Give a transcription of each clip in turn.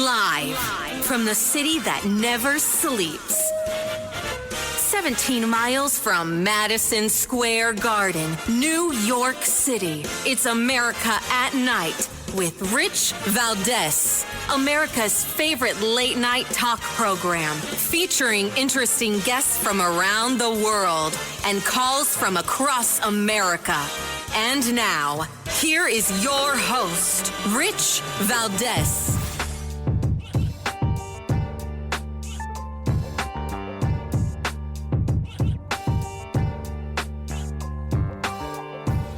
Live from the city that never sleeps. 17 miles from Madison Square Garden, New York City. It's America at Night with Rich Valdez. America's favorite late night talk program featuring interesting guests from around the world and calls from across America. And now, here is your host, Rich Valdez.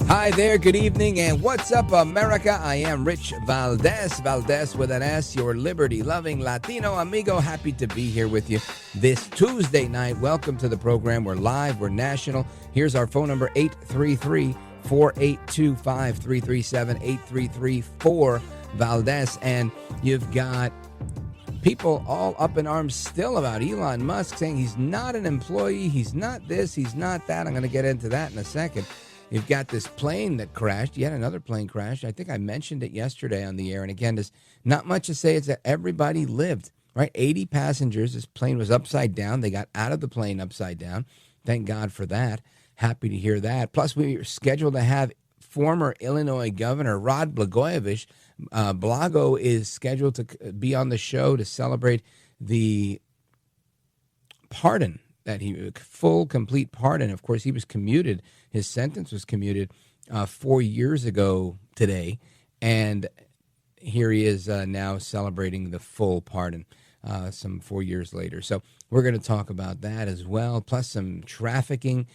Hi there, good evening, and what's up, America? I am Rich Valdez, Valdez with an S, your liberty-loving Latino amigo. Happy to be here with you this Tuesday night. Welcome to the program. We're live, we're national. Here's our phone number, 833-482-5337, 833-4-Valdez. And you've got people all up in arms still about Elon Musk, saying he's not an employee, he's not this, he's not that. I'm going to get into that in a second. You've got this plane that crashed, yet another plane crashed. I think I mentioned it yesterday on the air. And again, there's not much to say. It's that everybody lived, right? 80 passengers. This plane was upside down. They got out of the plane upside down. Thank God for that. Happy to hear that. Plus, we were scheduled to have former Illinois Governor Rod Blagojevich. Blago is scheduled to be on the show to celebrate the pardon that full, complete pardon. Of course, he was commuted. His sentence was commuted 4 years ago today, and here he is now celebrating the full pardon some 4 years later. So we're going to talk about that as well, plus some trafficking,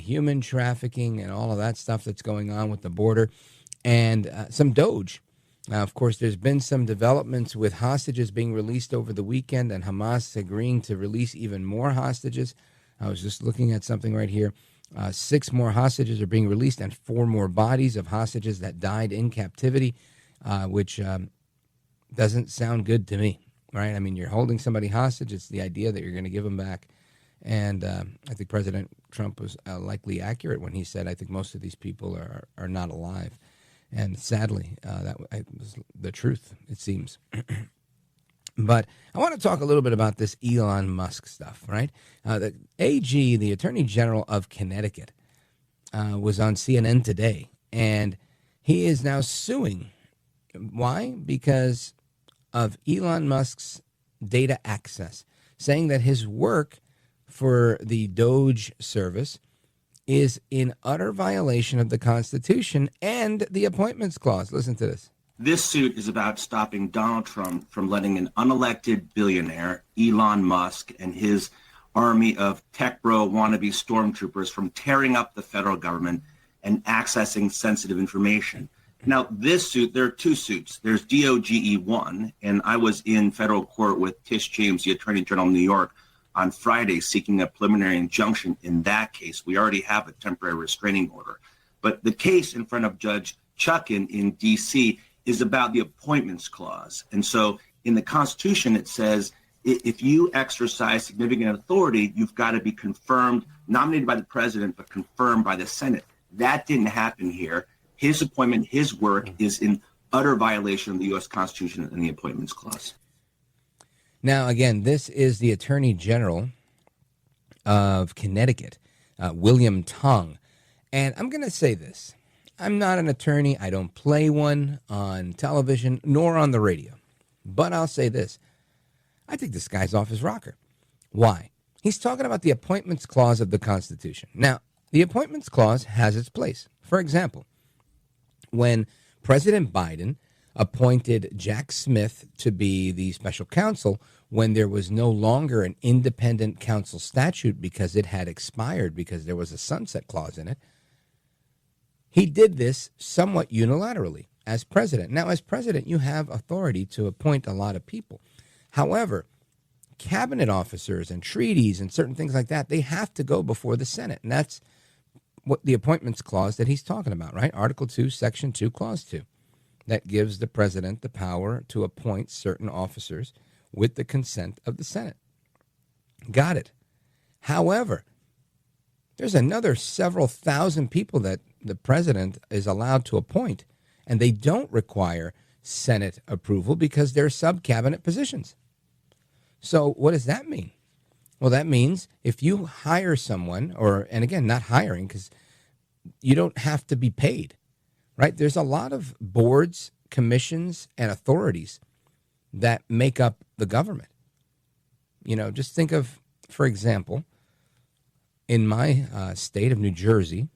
human trafficking, and all of that stuff that's going on with the border, and some DOGE. Now, of course, there's been some developments with hostages being released over the weekend and Hamas agreeing to release even more hostages. I was just looking at something right here. 6 more hostages are being released and 4 more bodies of hostages that died in captivity, which doesn't sound good to me, right? I mean, you're holding somebody hostage. It's the idea that you're going to give them back. And I think President Trump was likely accurate when he said, I think most of these people are not alive. And sadly, that was the truth, it seems. But I want to talk a little bit about this Elon Musk stuff, right? The AG, the Attorney General of Connecticut, was on CNN today, and he is now suing. Why? Because of Elon Musk's data access, saying that his work for the DOGE service is in utter violation of the Constitution and the Appointments Clause. Listen to this. This suit is about stopping Donald Trump from letting an unelected billionaire, Elon Musk, and his army of tech bro wannabe stormtroopers from tearing up the federal government and accessing sensitive information. Now, this suit, there are 2 suits. There's DOGE 1, and I was in federal court with Tish James, the Attorney General of New York, on Friday seeking a preliminary injunction in that case. We already have a temporary restraining order. But the case in front of Judge Chuckin in D.C. is about the Appointments Clause. And so in the Constitution, it says if you exercise significant authority, you've got to be confirmed, nominated by the president, but confirmed by the Senate. That didn't happen here. His appointment, his work is in utter violation of the U.S. Constitution and the Appointments Clause. Now, again, this is the Attorney General of Connecticut, William Tong. And I'm going to say this. I'm not an attorney. I don't play one on television nor on the radio. But I'll say this. I think this guy's off his rocker. Why? He's talking about the Appointments Clause of the Constitution. Now, the Appointments Clause has its place. For example, when President Biden appointed Jack Smith to be the special counsel when there was no longer an independent counsel statute because it had expired because there was a sunset clause in it. He did this somewhat unilaterally as president. Now, as president, you have authority to appoint a lot of people. However, cabinet officers and treaties and certain things like that, they have to go before the Senate. And that's what the Appointments Clause that he's talking about, right? Article 2, Section 2, Clause 2. That gives the president the power to appoint certain officers with the consent of the Senate. Got it. However, there's another several thousand people that the president is allowed to appoint, and they don't require Senate approval because they're sub-cabinet positions. So what does that mean? Well, that means if you hire someone, and again, not hiring because you don't have to be paid, right? There's a lot of boards, commissions, and authorities that make up the government. Just think of, for example, in my state of New Jersey,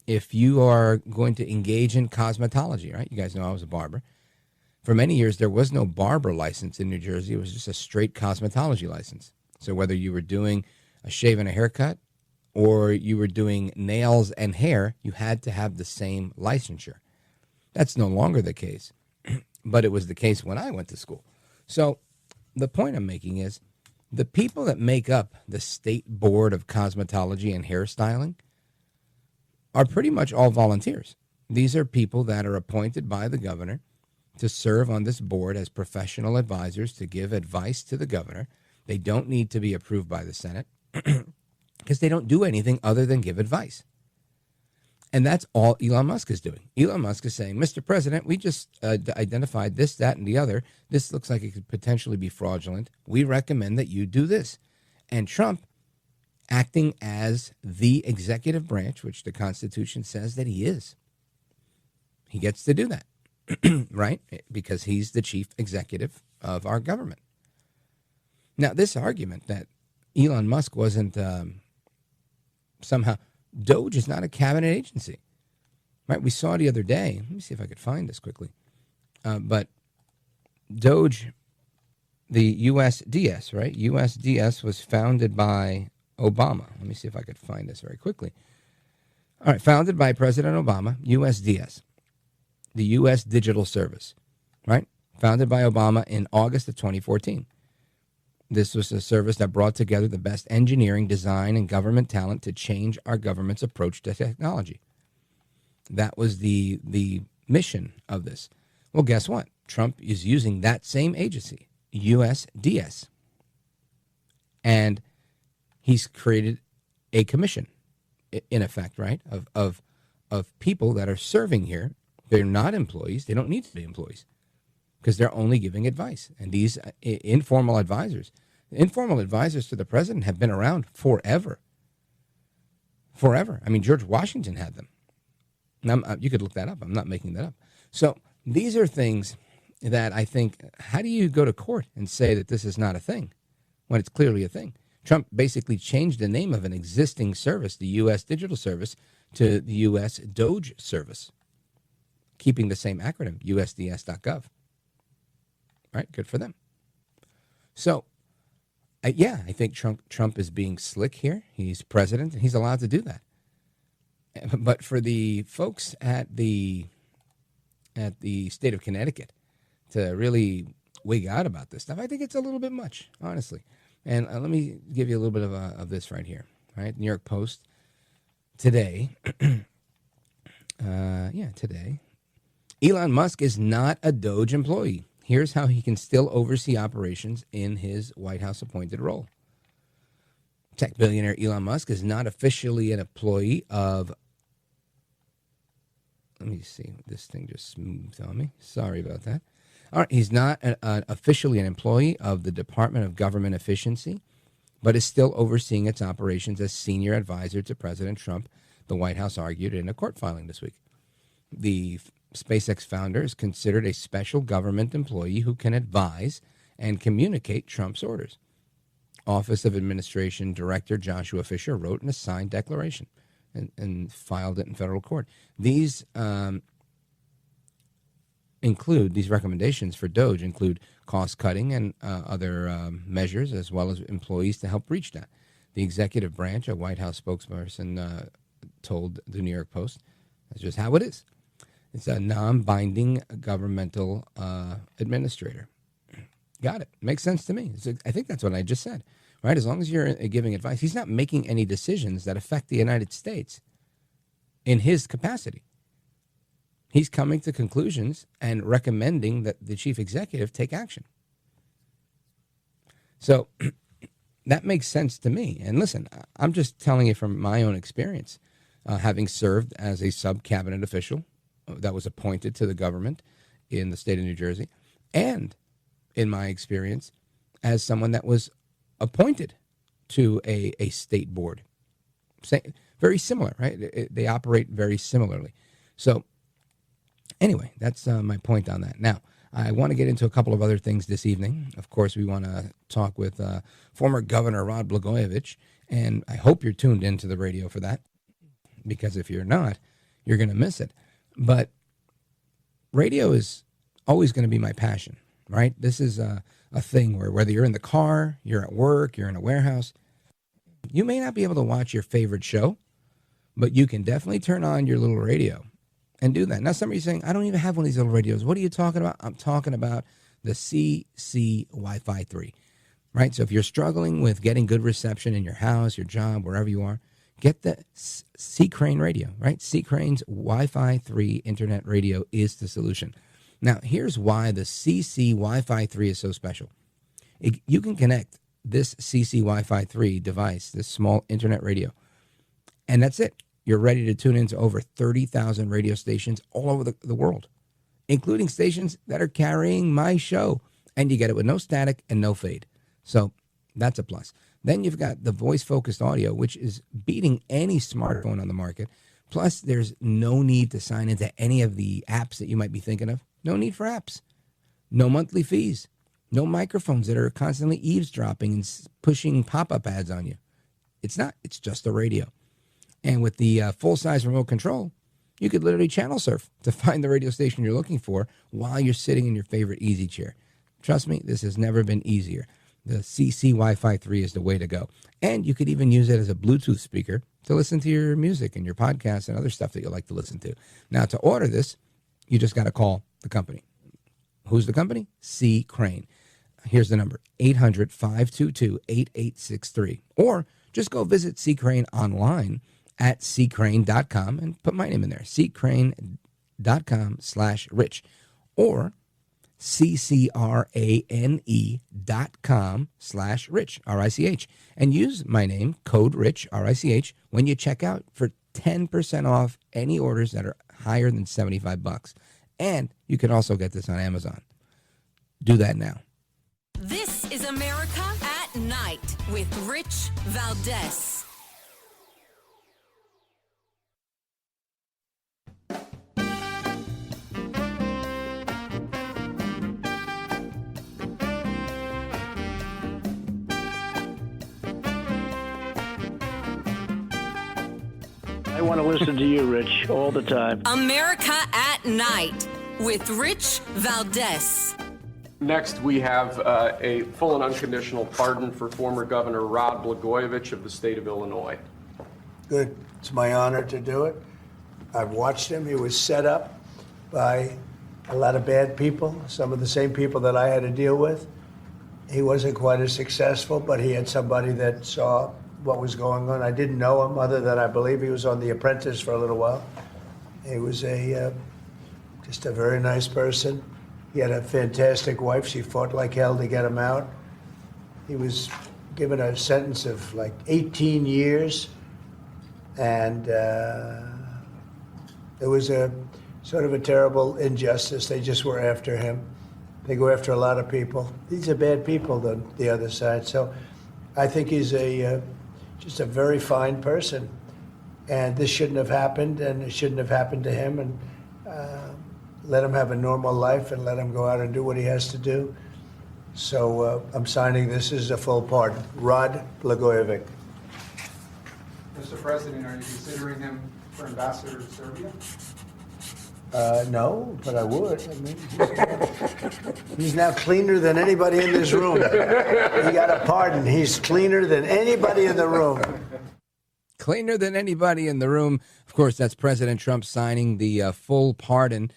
if you are going to engage in cosmetology, right? You guys know I was a barber. For many years, there was no barber license in New Jersey. It was just a straight cosmetology license. So whether you were doing a shave and a haircut or you were doing nails and hair, you had to have the same licensure. That's no longer the case, but it was the case when I went to school. So the point I'm making is the people that make up the State Board of Cosmetology and Hairstyling are pretty much all volunteers. These are people that are appointed by the governor to serve on this board as professional advisors to give advice to the governor. They don't need to be approved by the Senate because they don't do anything other than give advice. And that's all Elon Musk is doing. Elon Musk is saying, Mr. President, we just identified this, that, and the other. This looks like it could potentially be fraudulent. We recommend that you do this. And Trump, acting as the executive branch, which the Constitution says that he is, he gets to do that, right? Because he's the chief executive of our government. Now, this argument that Elon Musk wasn't somehow... DOGE is not a cabinet agency, right? We saw the other day. Let me see if I could find this quickly. But DOGE, the USDS, right? USDS was founded by Obama. Let me see if I could find this very quickly. All right, founded by President Obama, USDS, the U.S. Digital Service, right? Founded by Obama in August of 2014. This was a service that brought together the best engineering, design, and government talent to change our government's approach to technology. That was the mission of this. Well, guess what? Trump is using that same agency, USDS. And he's created a commission, in effect, right, of people that are serving here. They're not employees. They don't need to be employees, because they're only giving advice. And these informal advisors to the president have been around forever. Forever. I mean, George Washington had them. Now, you could look that up. I'm not making that up. So these are things that I think, how do you go to court and say that this is not a thing when it's clearly a thing? Trump basically changed the name of an existing service, the U.S. Digital Service, to the U.S. DOGE Service, keeping the same acronym, USDS.gov. Right, good for them. So, I think Trump is being slick here. He's president, and he's allowed to do that. But for the folks at the state of Connecticut to really wig out about this stuff, I think it's a little bit much, honestly. And let me give you a little bit of this right here. Right, New York Post today. Today. Elon Musk is not a DOGE employee. Here's how he can still oversee operations in his White House appointed role. Tech billionaire Elon Musk is not officially an employee of... Let me see. This thing just moved on me. Sorry about that. All right. He's not officially an employee of the Department of Government Efficiency, but is still overseeing its operations as senior advisor to President Trump, the White House argued in a court filing this week. The SpaceX founder is considered a special government employee who can advise and communicate Trump's orders. Office of Administration Director Joshua Fisher wrote in a signed declaration and filed it in federal court. These recommendations for DOGE include cost cutting and other measures, as well as employees to help reach that. The executive branch, a White House spokesperson, told the New York Post, that's just how it is. It's a non-binding governmental administrator. Got it. Makes sense to me. I think that's what I just said, right? As long as you're giving advice, he's not making any decisions that affect the United States in his capacity. He's coming to conclusions and recommending that the chief executive take action. So that makes sense to me. And listen, I'm just telling you from my own experience, having served as a sub-cabinet official that was appointed to the government in the state of New Jersey, and in my experience as someone that was appointed to a state board. Very similar, right? They operate very similarly. So anyway, that's my point on that. Now, I want to get into a couple of other things this evening. Of course, we want to talk with former Governor Rod Blagojevich, and I hope you're tuned into the radio for that, because if you're not, you're going to miss it. But radio is always going to be my passion, right? This is a thing where whether you're in the car, you're at work, you're in a warehouse, you may not be able to watch your favorite show, but you can definitely turn on your little radio and do that. Now, some of you are saying, I don't even have one of these little radios. What are you talking about? I'm talking about the CC Wi-Fi 3, right? So if you're struggling with getting good reception in your house, your job, wherever you are, get the C Crane radio, right? C Crane's Wi-Fi 3 internet radio is the solution. Now, here's why the CC Wi-Fi 3 is so special. You can connect this CC Wi-Fi 3 device, this small internet radio, and that's it. You're ready to tune into over 30,000 radio stations all over the world, including stations that are carrying my show. And you get it with no static and no fade. So that's a plus. Then you've got the voice-focused audio, which is beating any smartphone on the market. Plus, there's no need to sign into any of the apps that you might be thinking of. No need for apps. No monthly fees. No microphones that are constantly eavesdropping and pushing pop-up ads on you. It's not. It's just a radio. And with the full-size remote control, you could literally channel surf to find the radio station you're looking for while you're sitting in your favorite easy chair. Trust me, this has never been easier. The CC Wi-Fi 3 is the way to go. And you could even use it as a Bluetooth speaker to listen to your music and your podcasts and other stuff that you like to listen to. Now, to order this, you just got to call the company. Who's the company? C Crane. Here's the number, 800-522-8863. Or just go visit C Crane online at ccrane.com and put my name in there, ccrane.com/rich, or ccrane.com/rich, R-I-C-H, and use my name, code RICH, R-I-C-H, when you check out for 10% off any orders that are higher than $75. And you can also get this on Amazon. Do that now. This is America at Night with Rich Valdez. I want to listen to you, Rich, all the time. America at Night with Rich Valdez. Next, we have a full and unconditional pardon for former Governor Rod Blagojevich of the state of Illinois. Good. It's my honor to do it. I've watched him. He was set up by a lot of bad people, some of the same people that I had to deal with. He wasn't quite as successful, but he had somebody that saw what was going on. I didn't know him other than I believe he was on The Apprentice for a little while. He was just a very nice person. He had a fantastic wife. She fought like hell to get him out. He was given a sentence of like 18 years. And it was a sort of a terrible injustice. They just were after him. They go after a lot of people. These are bad people, the other side. So I think he's just a very fine person. And this shouldn't have happened, and it shouldn't have happened to him. And let him have a normal life and let him go out and do what he has to do. So I'm signing this as a full pardon. Rod Blagojevich. Mr. President, are you considering him for ambassador to Serbia? No, but I would. I mean, he's now cleaner than anybody in this room. He got a pardon. He's cleaner than anybody in the room. Cleaner than anybody in the room. Of course, that's President Trump signing the full pardon,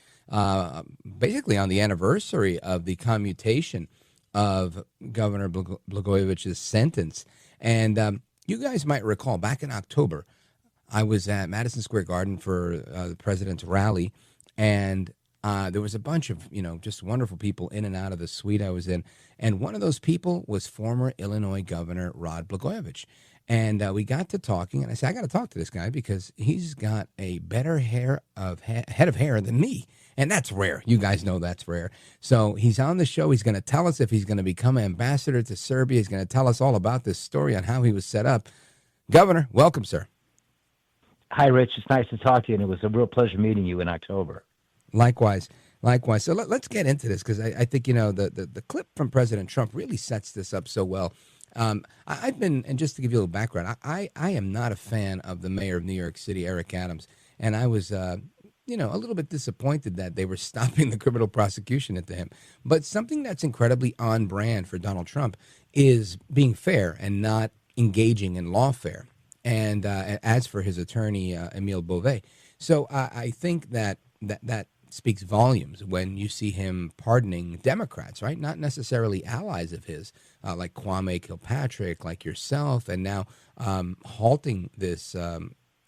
basically on the anniversary of the commutation of Governor Blagojevich's sentence. And you guys might recall back in October, I was at Madison Square Garden for the president's rally, and There was a bunch of, just wonderful people in and out of the suite I was in. And one of those people was former Illinois Governor Rod Blagojevich. And we got to talking, and I said, I got to talk to this guy because he's got a better head of hair than me. And that's rare. You guys know that's rare. So he's on the show. He's going to tell us if he's going to become ambassador to Serbia. He's going to tell us all about this story on how he was set up. Governor, welcome, sir. Hi, Rich. It's nice to talk to you, and it was a real pleasure meeting you in October. Likewise. So let's get into this because I think, the clip from President Trump really sets this up so well. I've been, and just to give you a little background, I am not a fan of the mayor of New York City, Eric Adams, and I was, a little bit disappointed that they were stopping the criminal prosecution into him. But something that's incredibly on brand for Donald Trump is being fair and not engaging in lawfare. And as for his attorney, Emile Beauvais. So I think that speaks volumes when you see him pardoning Democrats, right? Not necessarily allies of his, like Kwame Kilpatrick, like yourself, and now halting this,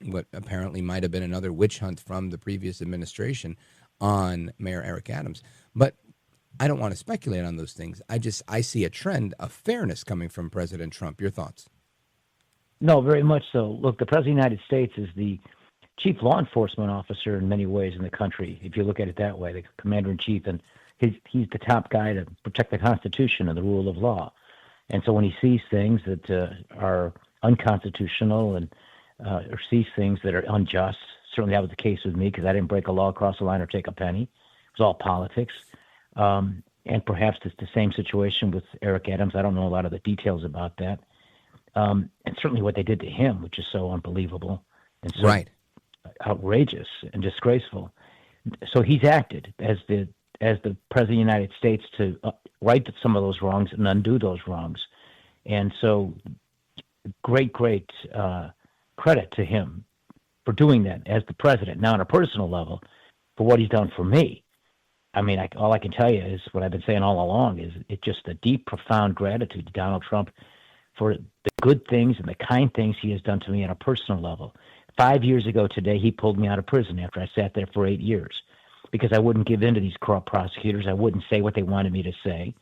what apparently might have been another witch hunt from the previous administration on Mayor Eric Adams. But I don't want to speculate on those things. I see a trend of fairness coming from President Trump. Your thoughts? No, very much so. Look, the President of the United States is the chief law enforcement officer in many ways in the country, if you look at it that way, the commander-in-chief, and he's the top guy to protect the Constitution and the rule of law. And so when he sees things that are unconstitutional and or sees things that are unjust, certainly that was the case with me because I didn't break a law, cross the line, or take a penny. It was all politics. And perhaps it's the same situation with Eric Adams. I don't know a lot of the details about that. And certainly what they did to him, which is so unbelievable and so right. outrageous and disgraceful. So he's acted as the President of the United States to right some of those wrongs and undo those wrongs. And so great credit to him for doing that as the president. Now, on a personal level, for what he's done for me, I mean, all I can tell you is what I've been saying all along is it's just a deep, profound gratitude to Donald Trump for the good things and the kind things he has done to me on a personal level. 5 years ago today, he pulled me out of prison after I sat there for 8 years because I wouldn't give in to these corrupt prosecutors. I wouldn't say what they wanted me to say.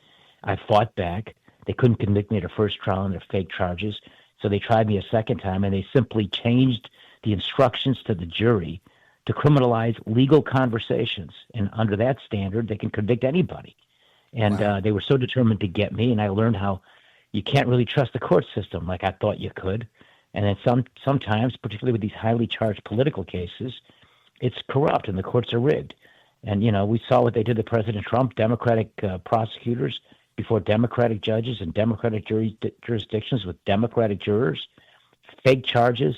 I fought back. They couldn't convict me at a first trial on their fake charges, so they tried me a second time, and they simply changed the instructions to the jury to criminalize legal conversations. And under that standard, they can convict anybody. And Wow. They were so determined to get me, and I learned how you can't really trust the court system like I thought you could. And then sometimes, particularly with these highly charged political cases, it's corrupt and the courts are rigged. And, we saw what they did to President Trump, Democratic prosecutors before Democratic judges and Democratic jurisdictions with Democratic jurors, fake charges,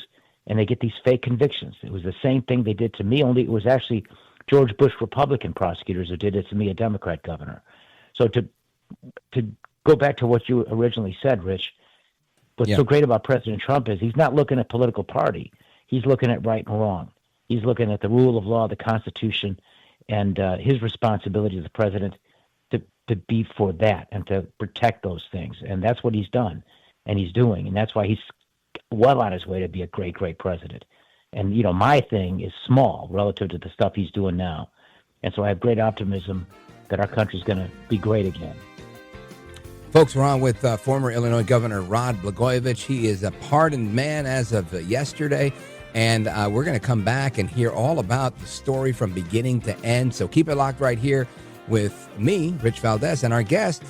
and they get these fake convictions. It was the same thing they did to me, only it was actually George Bush Republican prosecutors who did it to me, a Democrat governor. So to go back to what you originally said, Rich, what's so great about President Trump is he's not looking at political party. He's looking at right and wrong. He's looking at the rule of law, the Constitution, and his responsibility as the president to be for that and to protect those things. And that's what he's done and he's doing. And that's why he's well on his way to be a great, great president. And, my thing is small relative to the stuff he's doing now. And so I have great optimism that our country's going to be great again. Folks, we're on with former Illinois Governor Rod Blagojevich. He is a pardoned man as of yesterday, and we're going to come back and hear all about the story from beginning to end. So keep it locked right here with me, Rich Valdez, and our guest,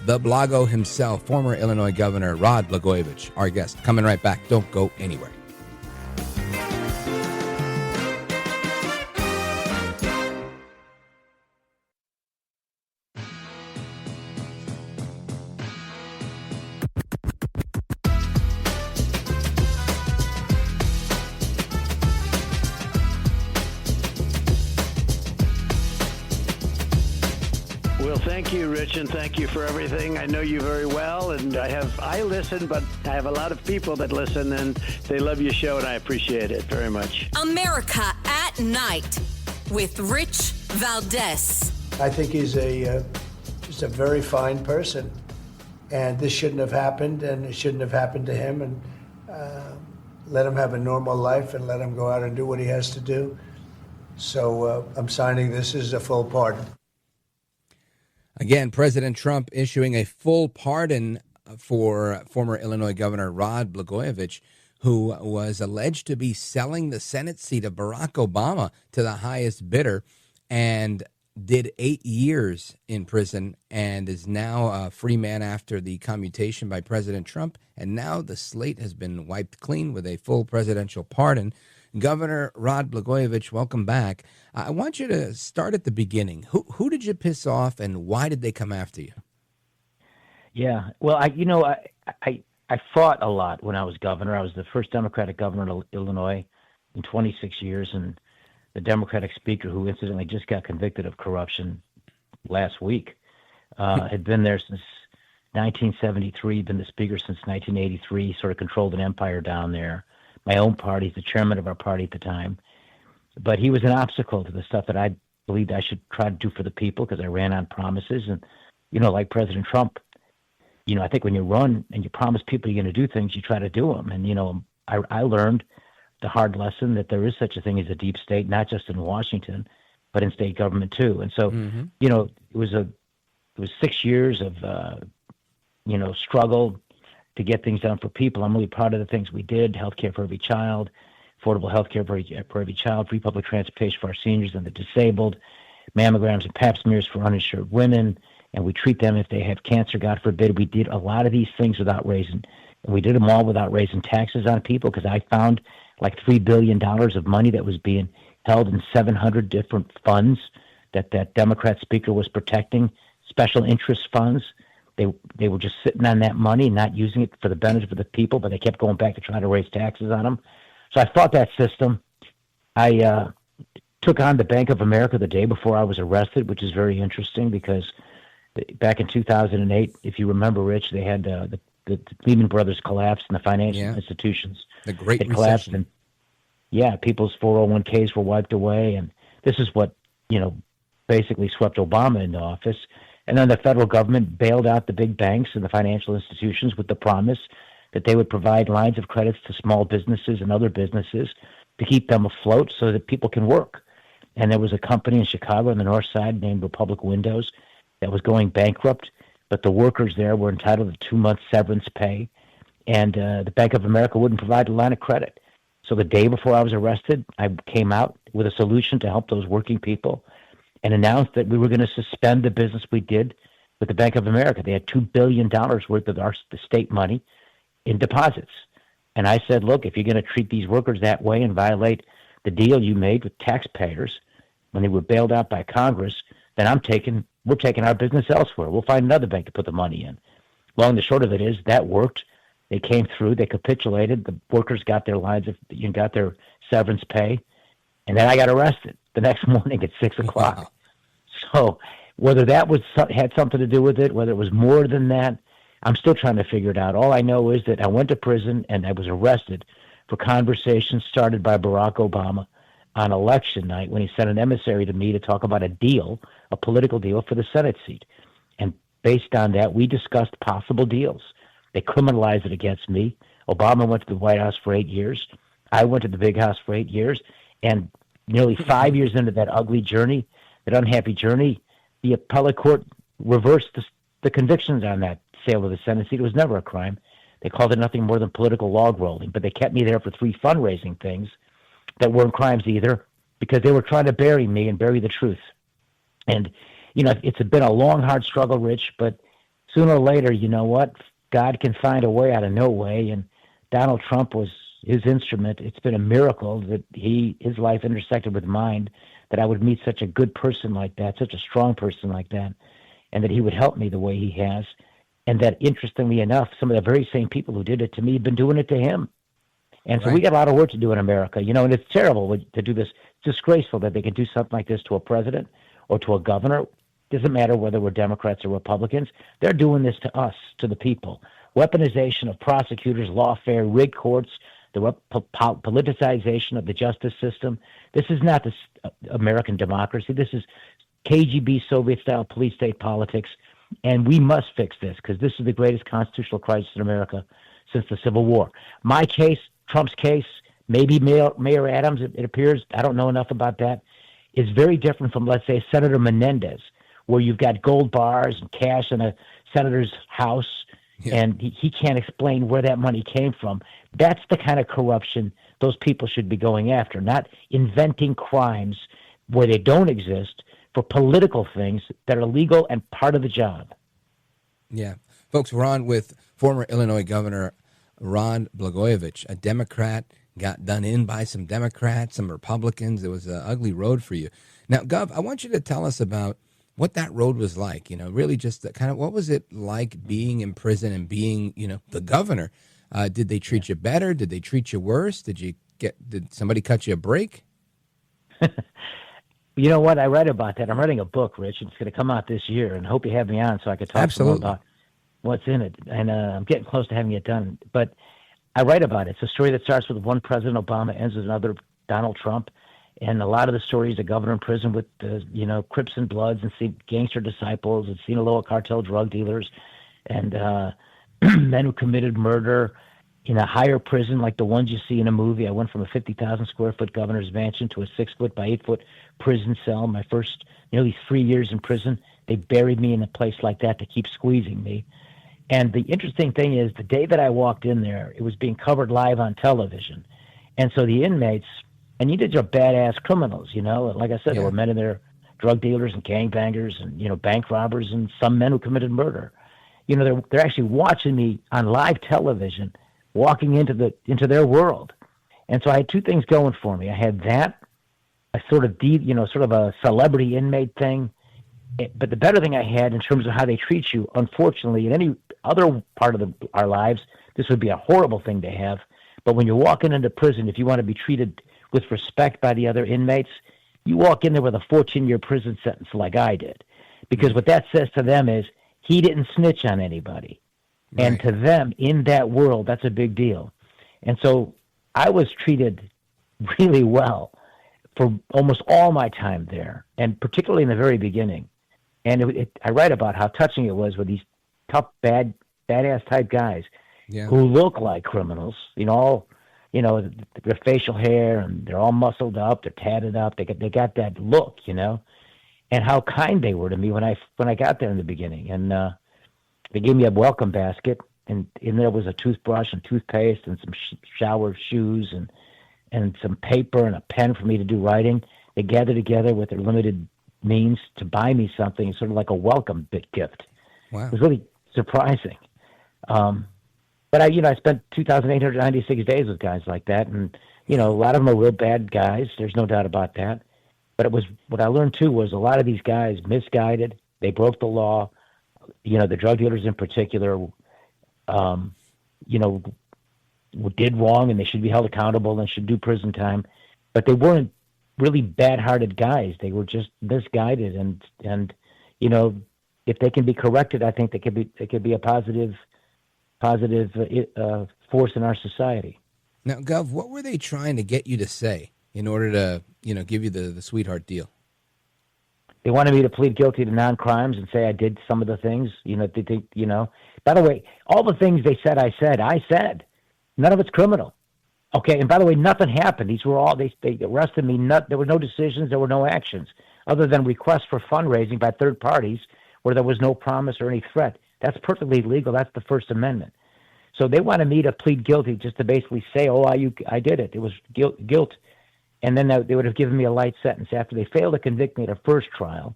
the Blago himself, former Illinois Governor Rod Blagojevich, our guest. Coming right back. Don't go anywhere. Well, thank you, Rich, and thank you for everything. I know you very well, and I listen, but I have a lot of people that listen, and they love your show, and I appreciate it very much. America at Night with Rich Valdez. I think he's just a very fine person, and this shouldn't have happened, and it shouldn't have happened to him. And let him have a normal life, and let him go out and do what he has to do. So I'm signing this as a full pardon. Again, President Trump issuing a full pardon for former Illinois Governor Rod Blagojevich, who was alleged to be selling the Senate seat of Barack Obama to the highest bidder and did 8 years in prison and is now a free man after the commutation by President Trump. And now the slate has been wiped clean with a full presidential pardon. Governor Rod Blagojevich, welcome back. I want you to start at the beginning. Who did you piss off, and why did they come after you? Yeah, well, I fought a lot when I was governor. I was the first Democratic governor of Illinois in 26 years, and the Democratic speaker, who incidentally just got convicted of corruption last week, had been there since 1973, been the speaker since 1983, sort of controlled an empire down there. My own party, he's the chairman of our party at the time. But he was an obstacle to the stuff that I believed I should try to do for the people, because I ran on promises. And, like President Trump, I think when you run and you promise people you're going to do things, you try to do them. And, I learned the hard lesson that there is such a thing as a deep state, not just in Washington, but in state government too. And so, it was 6 years of, struggle to get things done for people. I'm really proud of the things we did: healthcare for every child, affordable healthcare for every child, free public transportation for our seniors and the disabled, mammograms and pap smears for uninsured women, and we treat them if they have cancer, God forbid. We did a lot of these things and we did them all without raising taxes on people, because I found like $3 billion of money that was being held in 700 different funds that Democrat speaker was protecting, special interest funds. They were just sitting on that money, not using it for the benefit of the people, but they kept going back to try to raise taxes on them. So I fought that system. I took on the Bank of America the day before I was arrested, which is very interesting, because back in 2008, if you remember, Rich, they had the Lehman Brothers collapsed and the financial institutions. The Great Recession. Collapsed, and people's 401ks were wiped away. And this is what, basically swept Obama into office. And then the federal government bailed out the big banks and the financial institutions with the promise that they would provide lines of credits to small businesses and other businesses to keep them afloat so that people can work. And there was a company in Chicago on the north side named Republic Windows that was going bankrupt, but the workers there were entitled to 2 months severance pay, and the Bank of America wouldn't provide a line of credit. So the day before I was arrested, I came out with a solution to help those working people and announced that we were going to suspend the business we did with the Bank of America. They had $2 billion worth of the state money in deposits. And I said, look, if you're going to treat these workers that way and violate the deal you made with taxpayers when they were bailed out by Congress, then we're taking our business elsewhere. We'll find another bank to put the money in. Long and the short of it is that worked. They came through. They capitulated. The workers got their got their severance pay. And then I got arrested the next morning at 6 o'clock. Wow. So whether that had something to do with it, whether it was more than that, I'm still trying to figure it out. All I know is that I went to prison and I was arrested for conversations started by Barack Obama on election night when he sent an emissary to me to talk about a political deal for the Senate seat. And based on that, we discussed possible deals. They criminalized it against me. Obama went to the White House for 8 years. I went to the Big House for 8 years. And nearly 5 years into that ugly journey, that unhappy journey, the appellate court reversed the convictions on that sale of the Senate seat. It was never a crime. They called it nothing more than political log rolling, but they kept me there for 3 fundraising things that weren't crimes either, because they were trying to bury me and bury the truth. And, it's been a long, hard struggle, Rich, but sooner or later, you know what? God can find a way out of no way, and Donald Trump was his instrument. It's been a miracle that his life intersected with mine, that I would meet such a good person like that, such a strong person like that, and that he would help me the way he has. And that, interestingly enough, some of the very same people who did it to me have been doing it to him. And so we got a lot of work to do in America, and it's terrible to do this. It's disgraceful that they can do something like this to a president or to a governor. Doesn't matter whether we're Democrats or Republicans. They're doing this to us, to the people. Weaponization of prosecutors, lawfare, rigged courts, the politicization of the justice system. This is not this American democracy. This is KGB Soviet-style police state politics, and we must fix this, because this is the greatest constitutional crisis in America since the Civil War. My case, Trump's case, maybe Mayor Adams, it appears. I don't know enough about that. is very different from, let's say, Senator Menendez, where you've got gold bars and cash in a senator's house, and he can't explain where that money came from. That's the kind of corruption those people should be going after, not inventing crimes where they don't exist for political things that are legal and part of the job. Yeah. Folks, we're on with former Illinois Governor Rod Blagojevich, a Democrat, got done in by some Democrats, some Republicans. It was an ugly road for you. Now, Gov, I want you to tell us about what that road was like, really just kind of what was it like being in prison and being, the governor? Did they treat you better? Did they treat you worse? Did somebody cut you a break? You know what? I read about that. I'm writing a book, Rich. It's going to come out this year, and I hope you have me on so I can talk some more about what's in it. And I'm getting close to having it done. But I write about it. It's a story that starts with one President Obama, ends with another Donald Trump. And a lot of the stories, a governor in prison with, Crips and Bloods and gangster disciples and Sinaloa cartel drug dealers and men who committed murder in a higher prison like the ones you see in a movie. I went from a 50,000 square foot governor's mansion to a 6 foot by 8 foot prison cell. My first nearly 3 years in prison, they buried me in a place like that to keep squeezing me. And the interesting thing is, the day that I walked in there, it was being covered live on television. And so the inmates, and these are badass criminals, like I said, there were men in there, drug dealers and gangbangers and, bank robbers and some men who committed murder. They're actually watching me on live television, walking into their world. And so I had two things going for me. I had that, a sort of a celebrity inmate thing. But the better thing I had in terms of how they treat you, unfortunately, in any other part of our lives, this would be a horrible thing to have. But when you're walking into prison, if you want to be treated with respect by the other inmates, you walk in there with a 14-year prison sentence like I did. Because what that says to them is, he didn't snitch on anybody. Right. And to them, in that world, that's a big deal. And so I was treated really well for almost all my time there, and particularly in the very beginning. And I write about how touching it was with these tough, badass type guys who look like criminals, their facial hair, and they're all muscled up, they're tatted up, they got that look, and how kind they were to me when I got there in the beginning. And they gave me a welcome basket, and in there was a toothbrush and toothpaste and some shower shoes and some paper and a pen for me to do writing. They gathered together with their limited means to buy me something, sort of like a welcome gift. Wow. It was really surprising. But I spent 2,896 days with guys like that, and a lot of them are real bad guys. There's no doubt about that. But it was what I learned too was a lot of these guys misguided. They broke the law. The drug dealers in particular, did wrong, and they should be held accountable and should do prison time. But they weren't really bad-hearted guys. They were just misguided, and if they can be corrected, I think they could be a positive force in our society. Now, Gov, what were they trying to get you to say in order to, give you the sweetheart deal? They wanted me to plead guilty to non-crimes and say I did some of the things. By the way, all the things they said, I said. None of it's criminal. Okay, and by the way, nothing happened. These were all, they arrested me. There were no decisions. There were no actions other than requests for fundraising by third parties where there was no promise or any threat. That's perfectly legal. That's the First Amendment. So they wanted me to plead guilty just to basically say, I did it. It was guilt. And then they would have given me a light sentence. After they failed to convict me at a first trial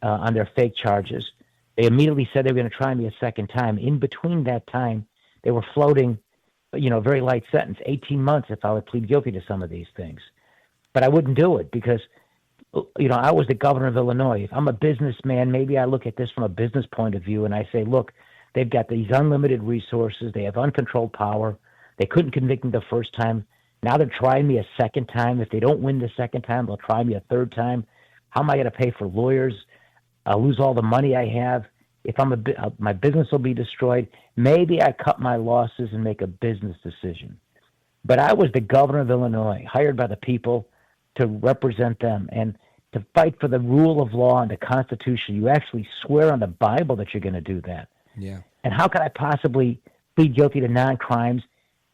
on their fake charges, they immediately said they were going to try me a second time. In between that time, they were floating a very light sentence, 18 months if I would plead guilty to some of these things. But I wouldn't do it because, I was the governor of Illinois. If I'm a businessman, maybe I look at this from a business point of view and I say, look, they've got these unlimited resources. They have uncontrolled power. They couldn't convict me the first time. Now they're trying me a second time. If they don't win the second time, they'll try me a third time. How am I going to pay for lawyers? I'll lose all the money I have. If my business will be destroyed. Maybe I cut my losses and make a business decision. But I was the governor of Illinois, hired by the people to represent them and to fight for the rule of law and the Constitution. You actually swear on the Bible that you're going to do that. Yeah. And how could I possibly plead guilty to non-crimes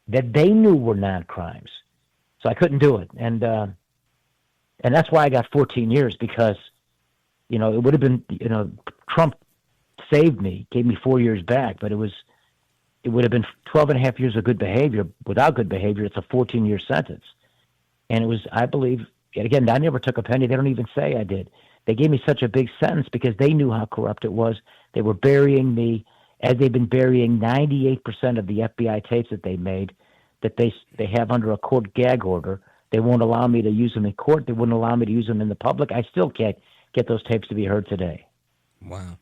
that they knew were non-crimes? So I couldn't do it. And And that's why I got 14 years, because, it would have been, Trump saved me, gave me 4 years back, but it would have been 12 and a half years of good behavior. Without good behavior, it's a 14-year sentence. And it was, I believe, and again, I never took a penny. They don't even say I did. They gave me such a big sentence because they knew how corrupt it was. They were burying me, as they've been burying 98% of the FBI tapes that they made, that they have under a court gag order. They won't allow me to use them in court. They wouldn't allow me to use them in the public. I still can't get those tapes to be heard today. Wow.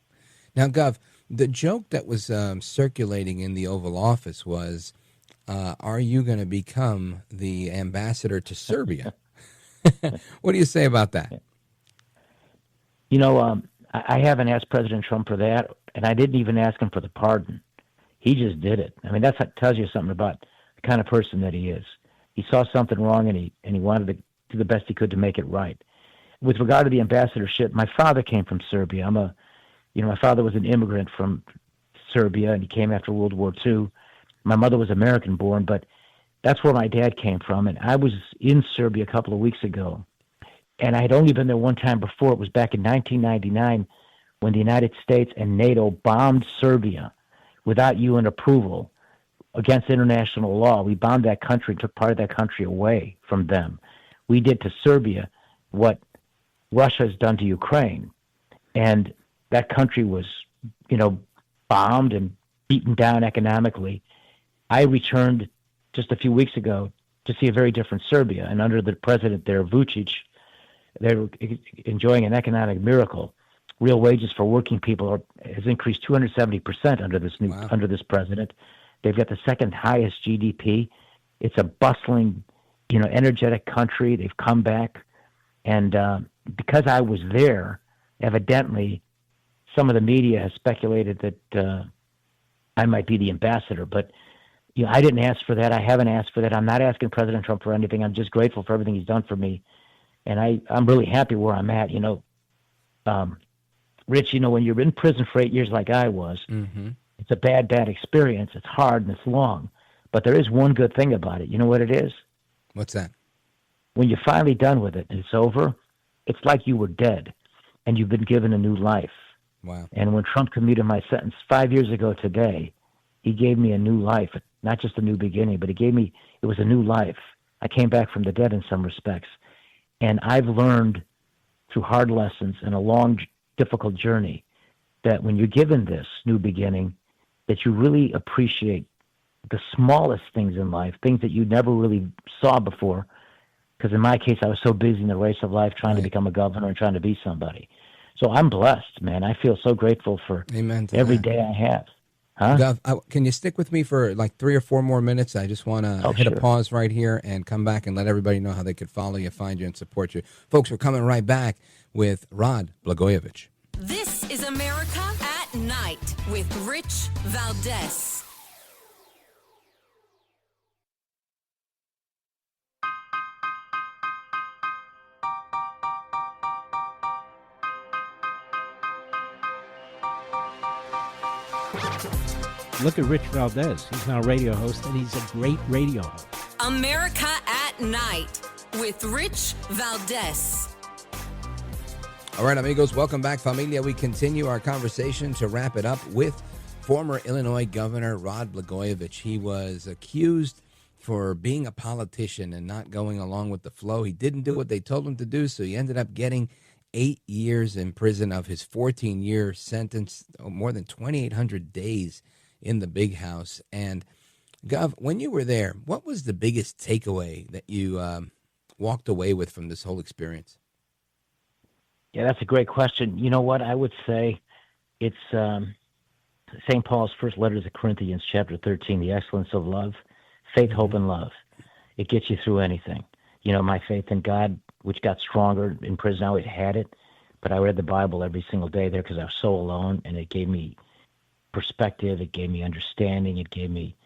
Now, Gov, the joke that was circulating in the Oval Office was, are you going to become the ambassador to Serbia? What do you say about that? I haven't asked President Trump for that, and I didn't even ask him for the pardon. He just did it. I mean, that tells you something about the kind of person that he is. He saw something wrong, and he wanted to do the best he could to make it right. With regard to the ambassadorship, my father came from Serbia. My father was an immigrant from Serbia, and he came after World War II. My mother was American-born, but that's where my dad came from. And I was in Serbia a couple of weeks ago, and I had only been there one time before. It was back in 1999 when the United States and NATO bombed Serbia without UN approval against international law. We bombed that country, took part of that country away from them. We did to Serbia what Russia has done to Ukraine. And that country was, bombed and beaten down economically. I returned just a few weeks ago to see a very different Serbia. And under the president there, Vučić, they're enjoying an economic miracle. Real wages for working people has increased 270% under this president. They've got the second highest GDP. It's a bustling, energetic country. They've come back. And because I was there, evidently, some of the media has speculated that I might be the ambassador. But I didn't ask for that. I haven't asked for that. I'm not asking President Trump for anything. I'm just grateful for everything he's done for me. And I'm really happy where I'm at. Rich, when you're in prison for 8 years like I was, it's a bad experience. It's hard and it's long. But there is one good thing about it. You know what it is? What's that? When you're finally done with it and it's over, it's like you were dead and you've been given a new life. Wow. And when Trump commuted my sentence 5 years ago today, he gave me a new life, not just a new beginning, but it was a new life. I came back from the dead in some respects. And I've learned through hard lessons and a long, difficult journey that when you're given this new beginning, that you really appreciate the smallest things in life, things that you never really saw before. Because in my case, I was so busy in the race of life trying to become a governor and trying to be somebody. So I'm blessed, man. I feel so grateful for every day I have. Huh? Gov, can you stick with me for like 3 or 4 more minutes? I just want to hit a pause right here and come back and let everybody know how they could follow you, find you, and support you. Folks, we're coming right back with Rod Blagojevich. This is America at Night with Rich Valdez. Look at Rich Valdez. He's now a radio host, and he's a great radio host. America at Night with Rich Valdez. All right, amigos, welcome back, familia. We continue our conversation to wrap it up with former Illinois Governor Rod Blagojevich. He was accused for being a politician and not going along with the flow. He didn't do what they told him to do, so he ended up getting 8 years in prison of his 14-year sentence, more than 2,800 days in the big house. And, Gov, when you were there, what was the biggest takeaway that you walked away with from this whole experience? Yeah, that's a great question. You know what? I would say it's St. Paul's first letter to the Corinthians, chapter 13, the excellence of love, faith, hope, and love. It gets you through anything. My faith in God, which got stronger in prison, I always had it, but I read the Bible every single day there because I was so alone, and it gave me perspective, it gave me understanding, it gave me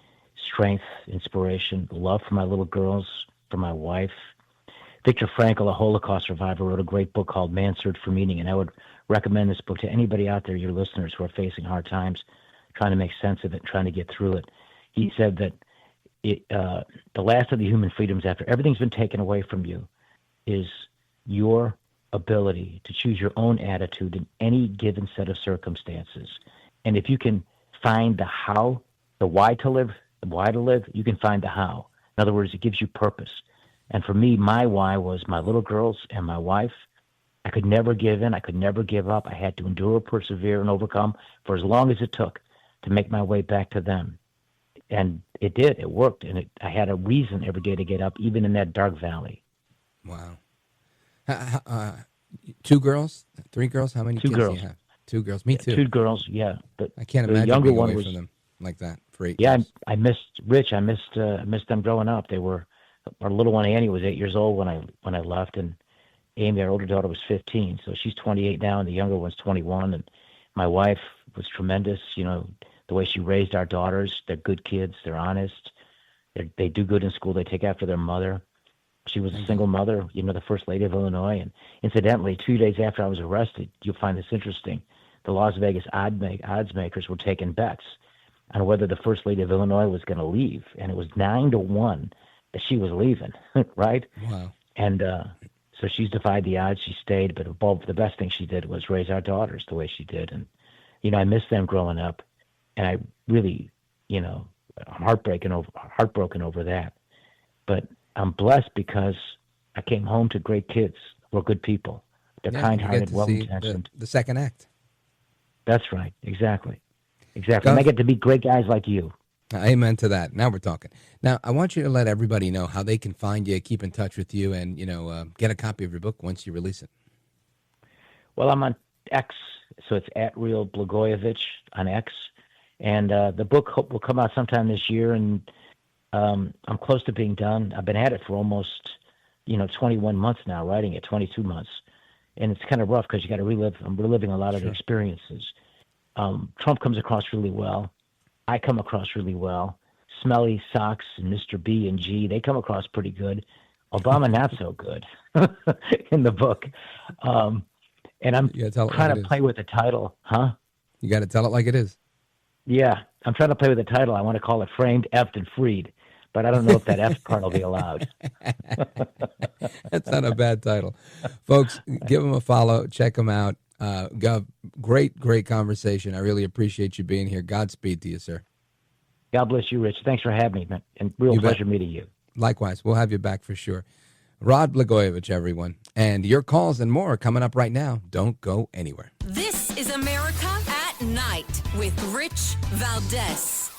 strength, inspiration, love for my little girls, for my wife. Viktor Frankl, a Holocaust survivor, wrote a great book called Man's Search for Meaning, and I would recommend this book to anybody out there, your listeners who are facing hard times, trying to make sense of it, trying to get through it. He said that the last of the human freedoms after everything's been taken away from you is your ability to choose your own attitude in any given set of circumstances. And if you can find the how, the why to live, you can find the how. In other words, it gives you purpose. And for me, my why was my little girls and my wife. I could never give in. I could never give up. I had to endure, persevere, and overcome for as long as it took to make my way back to them. And it did. It worked. And I had a reason every day to get up, even in that dark valley. Wow. 2 girls? 3 girls? How many kids girls. do you have? 2 girls. Me too. 2 girls, yeah. But I can't the imagine younger being one away was, from them like that for 8 yeah, years. I missed Rich. I missed them growing up. They were, our little one Annie was 8 years old when I left, and Amy, our older daughter, was 15. So she's 28 now, and the younger one's 21. And my wife was tremendous. You know, the way she raised our daughters. They're good kids. They're honest. They do good in school. They take after their mother. She was a single mother, you know, the First Lady of Illinois. And incidentally, 2 days after I was arrested, you'll find this interesting, the Las Vegas odds makers were taking bets on whether the First Lady of Illinois was going to leave. And it was 9-1 that she was leaving, right? Wow. And so she's defied the odds. She stayed. But above, the best thing she did was raise our daughters the way she did. And, you know, I miss them growing up. And I really, you know, I'm heartbroken over that. But I'm blessed because I came home to great kids who are good people. They're kind-hearted, well-intentioned. The second act. That's right. Exactly. And I get to meet great guys like you. Amen to that. Now we're talking. Now, I want you to let everybody know how they can find you, keep in touch with you, and, you know, get a copy of your book once you release it. Well, I'm on X, so it's @Real Blagojevich on X. And the book will come out sometime this year, and I'm close to being done. I've been at it for almost, 21 months now, writing it, 22 months. And it's kind of rough because you got to relive. I'm reliving a lot of the experiences. Trump comes across really well. I come across really well. Smelly Socks and Mr. B and G, they come across pretty good. Obama, not so good in the book. And I'm trying to play with the title. Huh? You got to tell it like it is. Yeah, I'm trying to play with the title. I want to call it Framed, Effed, and Freed, but I don't know if that F part will be allowed. That's not a bad title. Folks, give them a follow. Check them out. Gov, great conversation. I really appreciate you being here. Godspeed to you, sir. God bless you, Rich. Thanks for having me, man. And real pleasure meeting you. Likewise. We'll have you back for sure. Rod Blagojevich, everyone. And your calls and more are coming up right now. Don't go anywhere. This is America at Night with Rich Valdez.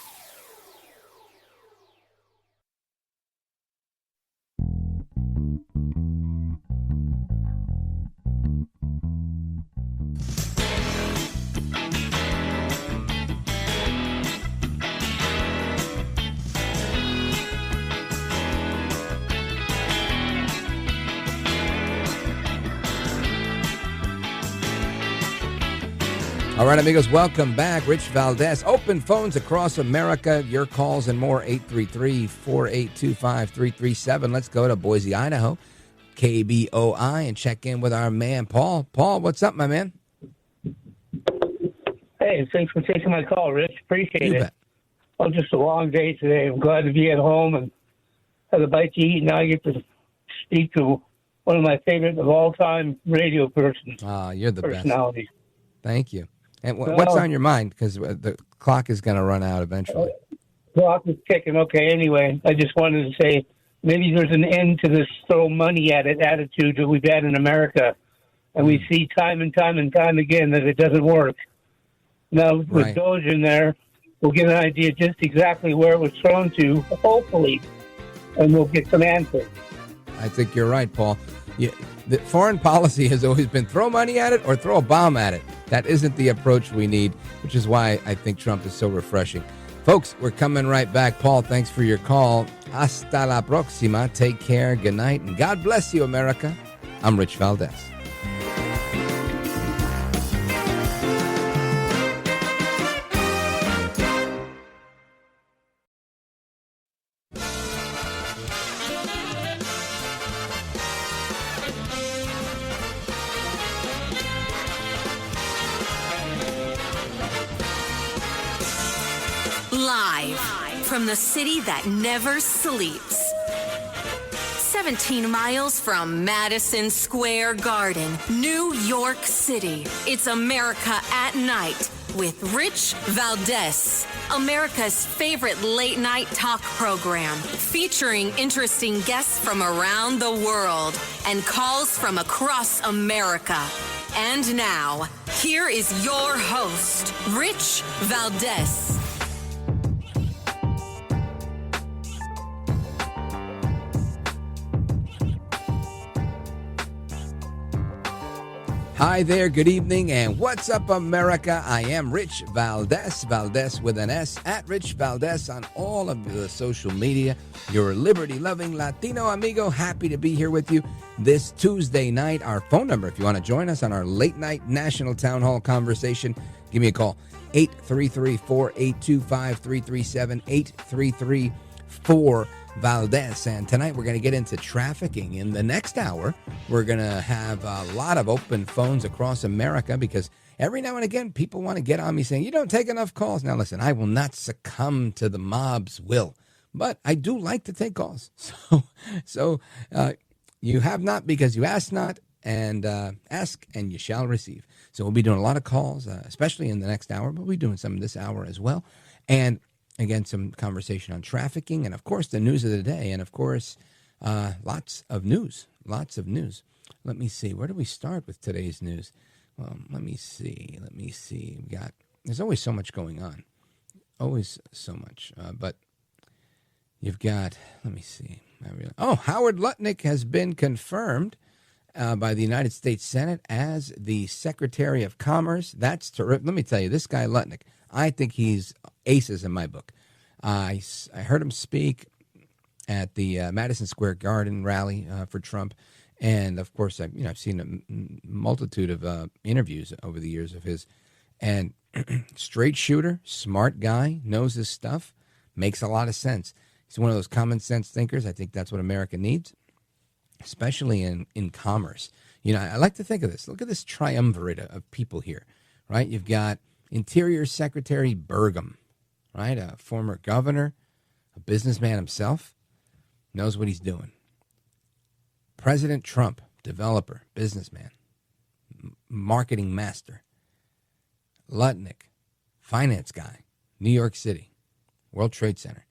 All right, amigos, welcome back. Rich Valdez. Open phones across America. Your calls and more, 833-482-5337. Let's go to Boise, Idaho, KBOI, and check in with our man, Paul. Paul, what's up, my man? Hey, thanks for taking my call, Rich. Appreciate You it. bet. Well, just a long day today. I'm glad to be at home and have a bite to eat. Now I get to speak to one of my favorite of all-time radio persons. You're the personality. best. Thank you. And what's on your mind? Because the clock is going to run out eventually. Clock is ticking. Okay, anyway, I just wanted to say maybe there's an end to this throw money at it attitude that we've had in America. And we see time and time again that it doesn't work. Now, with DOGE in there, we'll get an idea just exactly where it was thrown to, hopefully, and we'll get some answers. I think you're right, Paul. The foreign policy has always been throw money at it or throw a bomb at it. That isn't the approach we need, which is why I think Trump is so refreshing. Folks, we're coming right back. Paul, thanks for your call. Hasta la próxima. Take care. Good night. And God bless you, America. I'm Rich Valdez. Live from the city that never sleeps. 17 miles from Madison Square Garden, New York City. It's America at Night with Rich Valdez, America's favorite late-night talk program, featuring interesting guests from around the world and calls from across America. And now, here is your host, Rich Valdez. Hi there, good evening, and what's up, America? I am Rich Valdez, Valdez with an S, at Rich Valdez on all of the social media. Your liberty-loving Latino amigo, happy to be here with you this Tuesday night. Our phone number, if you want to join us on our late-night national town hall conversation, give me a call, 833-482-5337, 833-4Valdez. And tonight we're going to get into trafficking. In the next hour, we're going to have a lot of open phones across America because every now and again, people want to get on me saying, you don't take enough calls. Now, listen, I will not succumb to the mob's will, but I do like to take calls. So you have not because you ask not, and ask and you shall receive. So we'll be doing a lot of calls, especially in the next hour, but we'll be doing some this hour as well. And again, some conversation on trafficking and, of course, the news of the day. And, of course, lots of news. Let me see. Where do we start with today's news? Well, let me see. There's always so much going on. Always so much. But you've got, let me see. Howard Lutnick has been confirmed by the United States Senate as the Secretary of Commerce. That's terrific. Let me tell you, this guy Lutnick, I think he's aces in my book. I heard him speak at the Madison Square Garden rally for Trump. And, of course, I've seen a multitude of interviews over the years of his. And straight shooter, smart guy, knows his stuff, makes a lot of sense. He's one of those common sense thinkers. I think that's what America needs, especially in commerce. You know, I like to think of this. Look at this triumvirate of people here, right? You've got Interior Secretary Burgum, right? A former governor, a businessman himself, knows what he's doing. President Trump, developer, businessman, marketing master. Lutnick, finance guy, New York City, World Trade Center.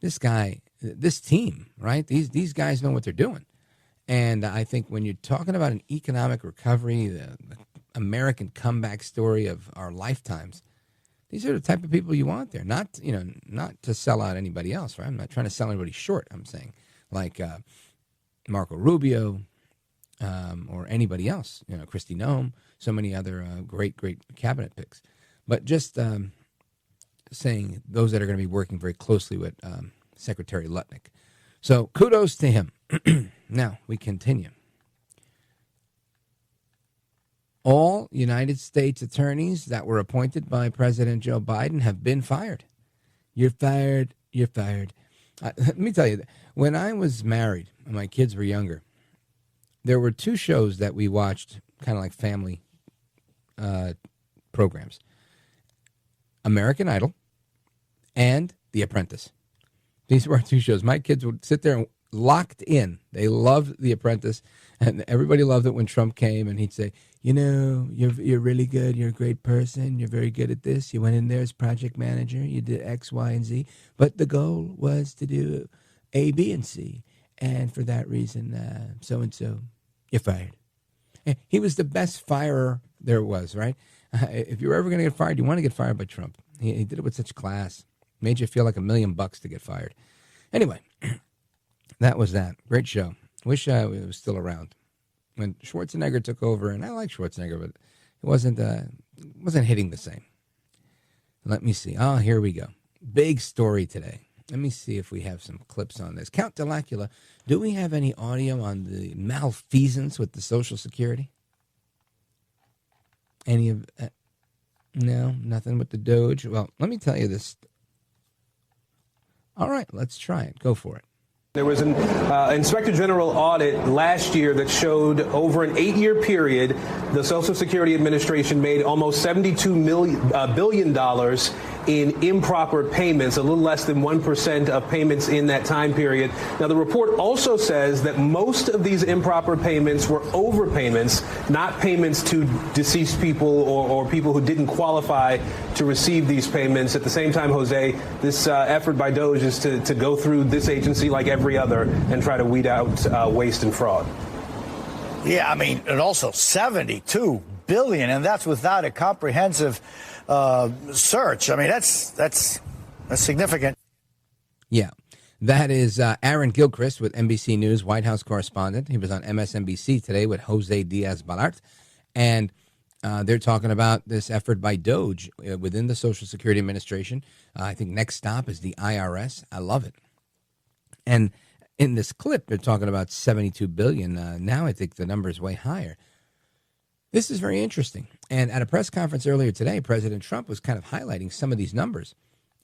This guy, this team, right? These guys know what they're doing. And I think when you're talking about an economic recovery, the American comeback story of our lifetimes, these are the type of people you want there. Not to sell out anybody else, right? I'm not trying to sell anybody short. I'm saying like Marco Rubio or anybody else, Kristi Noem, so many other great cabinet picks. But just saying those that are going to be working very closely with Secretary Lutnick. So kudos to him. Now we continue. All United States attorneys that were appointed by President Joe Biden have been fired. You're fired. You're fired. Let me tell you, when I was married and my kids were younger, there were two shows that we watched, kind of like family programs. American Idol and The Apprentice. These were our two shows. My kids would sit there and locked in. They loved The Apprentice, and everybody loved it when Trump came, and he'd say, you're really good. You're a great person. You're very good at this. You went in there as project manager. You did X, Y, and Z. But the goal was to do A, B, and C. And for that reason, so-and-so, you're fired. He was the best firer there was, right? If you're ever going to get fired, you want to get fired by Trump. He did it with such class. Made you feel like $1 million to get fired. Anyway, that was that. Great show. Wish I was still around when Schwarzenegger took over, and I like Schwarzenegger, but it wasn't hitting the same. Let me see. Oh, here we go. Big story today. Let me see if we have some clips on this. Count Delacula, do we have any audio on the malfeasance with the Social Security? Any of no, nothing with the DOGE. Well, let me tell you this. All right, let's try it. Go for it. There was an Inspector General audit last year that showed over an 8-year period, the Social Security Administration made almost $72 billion in improper payments, a little less than 1% of payments in that time period. Now, the report also says that most of these improper payments were overpayments, not payments to deceased people or people who didn't qualify to receive these payments. At the same time, Jose, this effort by DOGE is to go through this agency like every other and try to weed out waste and fraud. Yeah, I mean, and also $72 billion, and that's without a comprehensive search. I mean, that's significant. Yeah, that is Aaron Gilchrist with NBC News, White House correspondent. He was on MSNBC today with Jose Diaz-Balart, and they're talking about this effort by DOGE within the Social Security Administration. I think next stop is the IRS. I love it. And in this clip, they're talking about $72 billion. Now I think the number is way higher. This is very interesting. And at a press conference earlier today, President Trump was kind of highlighting some of these numbers.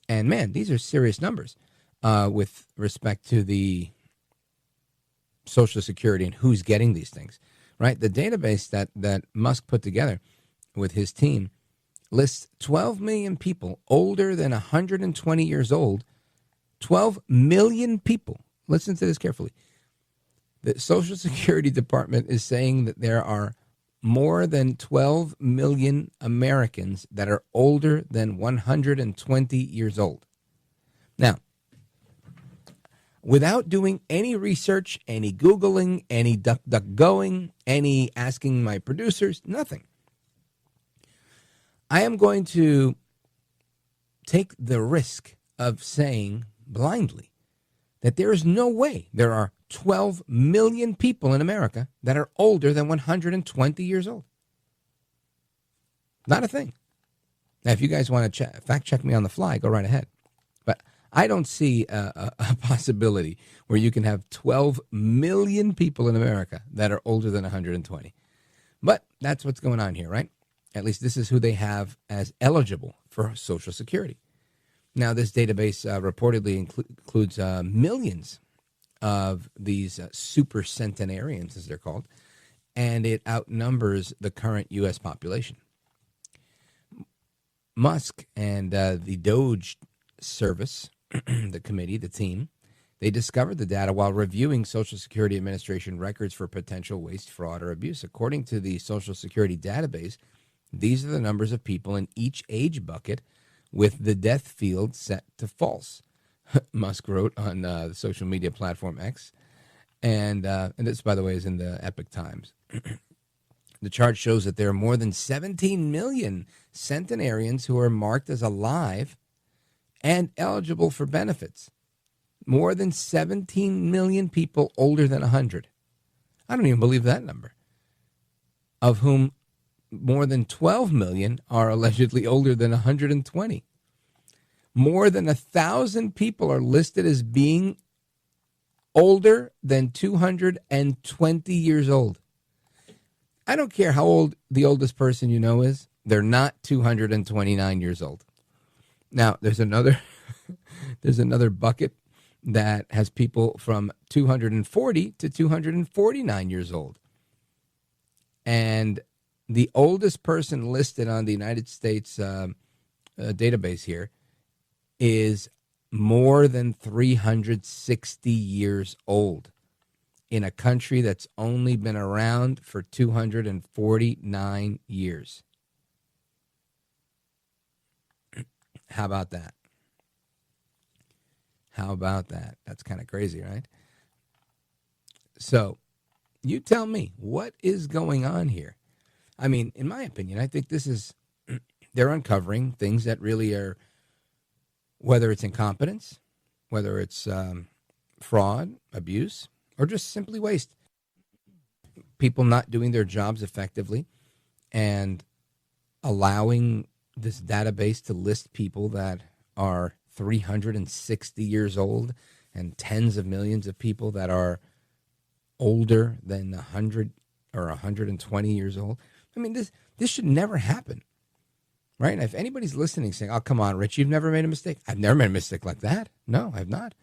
And man, these are serious numbers with respect to the Social Security and who's getting these things, right? The database that Musk put together with his team lists 12 million people older than 120 years old. 12 million people. Listen to this carefully. The Social Security Department is saying that there are more than 12 million Americans that are older than 120 years old. Now, without doing any research, any Googling, any DuckDuckGoing, any asking my producers, nothing, I am going to take the risk of saying blindly that there is no way there are 12 million people in America that are older than 120 years old. Not a thing. Now, if you guys want to fact check me on the fly, go right ahead. But I don't see a possibility where you can have 12 million people in America that are older than 120. But that's what's going on here, right? At least this is who they have as eligible for Social Security. Now, this database reportedly includes millions of these super centenarians, as they're called, and it outnumbers the current U.S. population. Musk and the DOGE service, the committee, the team, they discovered the data while reviewing Social Security Administration records for potential waste, fraud, or abuse. According to the Social Security database, these are the numbers of people in each age bucket with the death field set to false. Musk wrote on the social media platform X. And this, by the way, is in the Epoch Times. The chart shows that there are more than 17 million centenarians who are marked as alive and eligible for benefits. More than 17 million people older than 100. I don't even believe that number. Of whom more than 12 million are allegedly older than 120. More than 1,000 people are listed as being older than 220 years old. I don't care how old the oldest person you know is. They're not 229 years old. Now, there's another bucket that has people from 240 to 249 years old. And the oldest person listed on the United States database here is more than 360 years old in a country that's only been around for 249 years. How about that? How about that? That's kind of crazy, right? So you tell me, what is going on here? I mean, in my opinion, I think they're uncovering things that really are, whether it's incompetence, whether it's fraud, abuse, or just simply waste. People not doing their jobs effectively and allowing this database to list people that are 360 years old and tens of millions of people that are older than 100 or 120 years old. I mean, this should never happen, right? And if anybody's listening saying, oh, come on, Rich, you've never made a mistake. I've never made a mistake like that. No, I've not.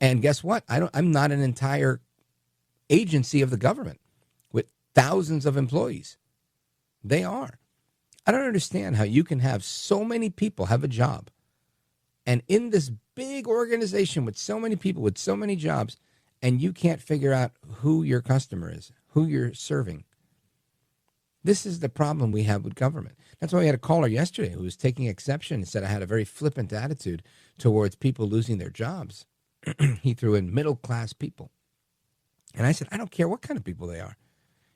And guess what? I'm not an entire agency of the government with thousands of employees. They are. I don't understand how you can have so many people have a job And in this big organization with so many people, with so many jobs, and you can't figure out who your customer is, who you're serving. This is the problem we have with government. That's why we had a caller yesterday who was taking exception and said I had a very flippant attitude towards people losing their jobs. He threw in middle-class people. And I said, I don't care what kind of people they are.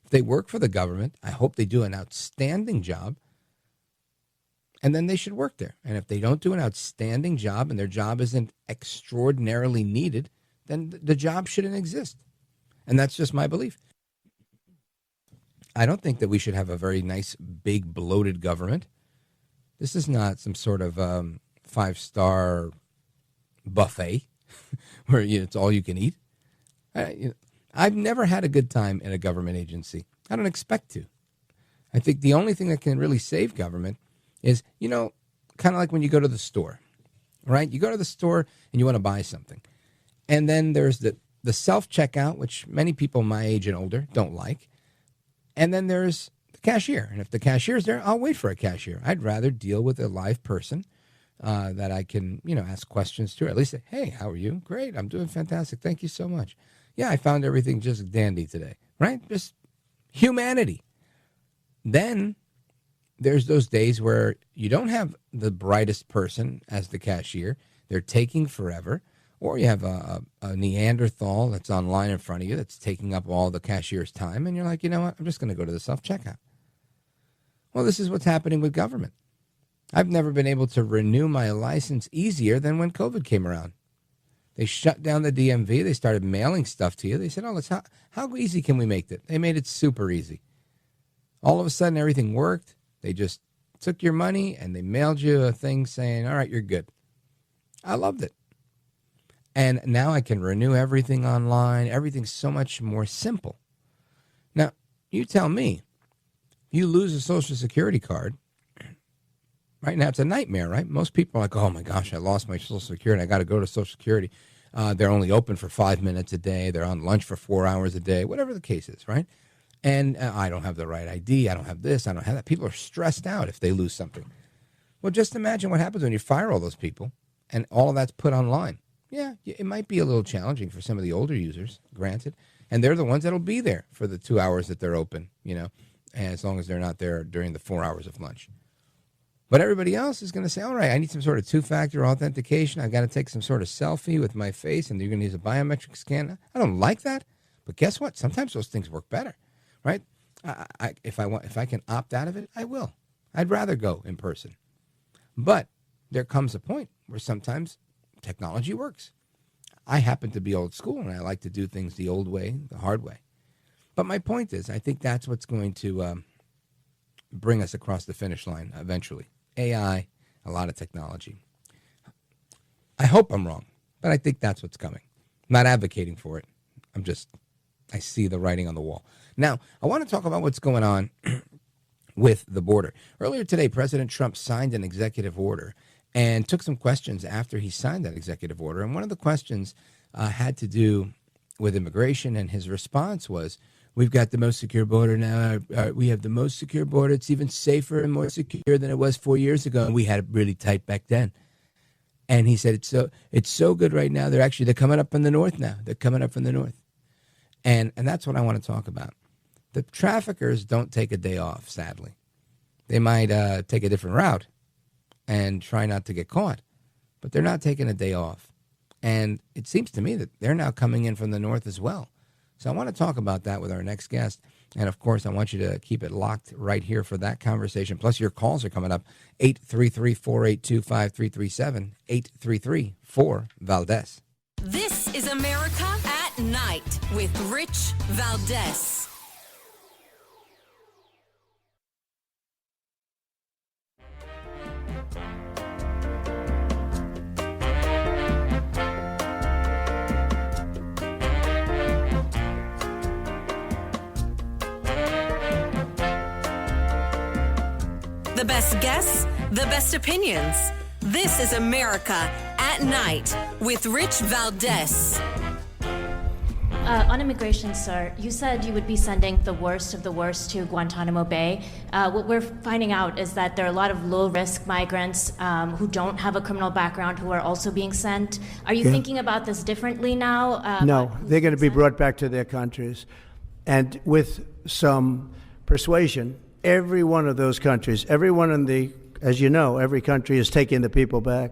If they work for the government, I hope they do an outstanding job, and then they should work there. And if they don't do an outstanding job and their job isn't extraordinarily needed, then the job shouldn't exist. And that's just my belief. I don't think that we should have a very nice, big, bloated government. This is not some sort of 5-star buffet where it's all you can eat. I've never had a good time in a government agency. I don't expect to. I think the only thing that can really save government is, kind of like when you go to the store, right? You go to the store and you want to buy something. And then there's the self-checkout, which many people my age and older don't like. And then there's the cashier. And if the cashier's there, I'll wait for a cashier. I'd rather deal with a live person that I can, ask questions to. At least say, hey, how are you? Great. I'm doing fantastic. Thank you so much. Yeah, I found everything just dandy today, right? Just humanity. Then there's those days where you don't have the brightest person as the cashier. They're taking forever. Or you have a Neanderthal that's online in front of you that's taking up all the cashier's time. And you're like, you know what? I'm just going to go to the self-checkout. Well, this is what's happening with government. I've never been able to renew my license easier than when COVID came around. They shut down the DMV. They started mailing stuff to you. They said, how easy can we make it? They made it super easy. All of a sudden, everything worked. They just took your money and they mailed you a thing saying, all right, you're good. I loved it. And now I can renew everything online. Everything's so much more simple. Now, you tell me, you lose a Social Security card. Right now, it's a nightmare, right? Most people are like, oh, my gosh, I lost my Social Security. I got to go to Social Security. They're only open for 5 minutes a day. They're on lunch for 4 hours a day, whatever the case is, right? And I don't have the right ID. I don't have this. I don't have that. People are stressed out if they lose something. Well, just imagine what happens when you fire all those people and all of that's put online. Yeah, it might be a little challenging for some of the older users, granted. And they're the ones that'll be there for the 2 hours that they're open, and as long as they're not there during the 4 hours of lunch. But everybody else is going to say, all right, I need some sort of 2-factor authentication. I've got to take some sort of selfie with my face, and you're going to use a biometric scan. I don't like that. But guess what? Sometimes those things work better, right? If I can opt out of it, I will. I'd rather go in person. But there comes a point where sometimes technology works. I happen to be old school, and I like to do things the old way, the hard way. But my point is, I think that's what's going to bring us across the finish line eventually. AI, a lot of technology. I hope I'm wrong, but I think that's what's coming. I'm not advocating for it. I see the writing on the wall. Now, I want to talk about what's going on with the border. Earlier today, President Trump signed an executive order and took some questions after he signed that executive order. And one of the questions had to do with immigration, and his response was, we've got the most secure border now. We have the most secure border. It's even safer and more secure than it was 4 years ago. And we had it really tight back then. And he said, it's so good right now. They're coming up from the north now. They're coming up from the north. And that's what I want to talk about. The traffickers don't take a day off, sadly. They might take a different route and try not to get caught, but they're not taking a day off. And it seems to me that they're now coming in from the north as well. So I want to talk about that with our next guest. And, of course, I want you to keep it locked right here for that conversation. Plus, your calls are coming up, 833-482-5337, 833-4-VALDEZ. This is America at Night with Rich Valdez. The best guests, the best opinions. This is America at Night with Rich Valdez. On immigration, sir, you said you would be sending the worst of the worst to Guantanamo Bay. What we're finding out is that there are a lot of low-risk migrants who don't have a criminal background who are also being sent. Are you thinking about this differently now? No, they're going to be brought back to their countries. And with some persuasion, every one of those countries, everyone in the, as you know, every country is taking the people back.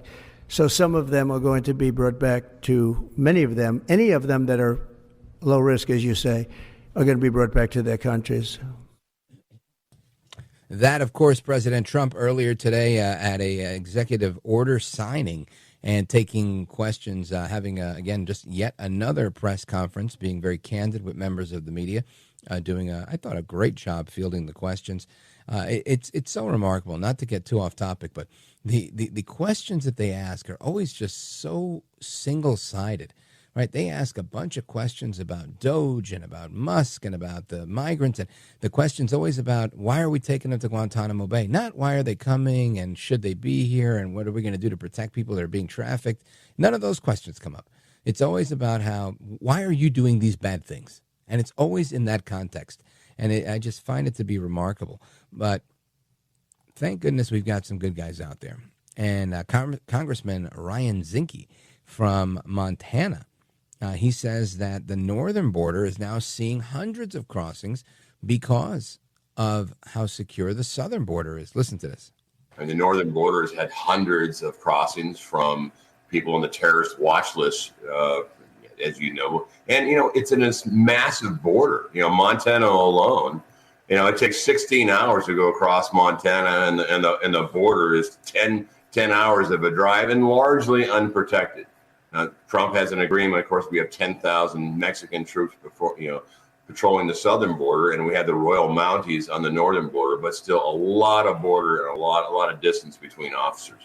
So some of them are going to be brought back to, many of them, any of them that are low risk, as you say, are going to be brought back to their countries. That, of course, President Trump earlier today at a executive order signing and taking questions, having, again, just yet another press conference, being very candid with members of the media, doing, I thought, a great job fielding the questions. It's so remarkable, not to get too off topic, but the questions that they ask are always just so single-sided. Right, they ask a bunch of questions about DOGE and about Musk and about the migrants, and the question's always about why are we taking them to Guantanamo Bay? Not why are they coming and should they be here and what are we going to do to protect people that are being trafficked? None of those questions come up. It's always about why are you doing these bad things? And it's always in that context. And I just find it to be remarkable. But thank goodness we've got some good guys out there. And Congressman Ryan Zinke from Montana, he says that the northern border is now seeing hundreds of crossings because of how secure the southern border is. Listen to this. And the northern border has had hundreds of crossings from people on the terrorist watch list, as you know. And, it's in this massive border. Montana alone, it takes 16 hours to go across Montana, and the border is 10 hours of a drive and largely unprotected. Trump has an agreement. Of course, we have 10,000 Mexican troops patrolling the southern border, and we have the Royal Mounties on the northern border, but still a lot of border and a lot of distance between officers.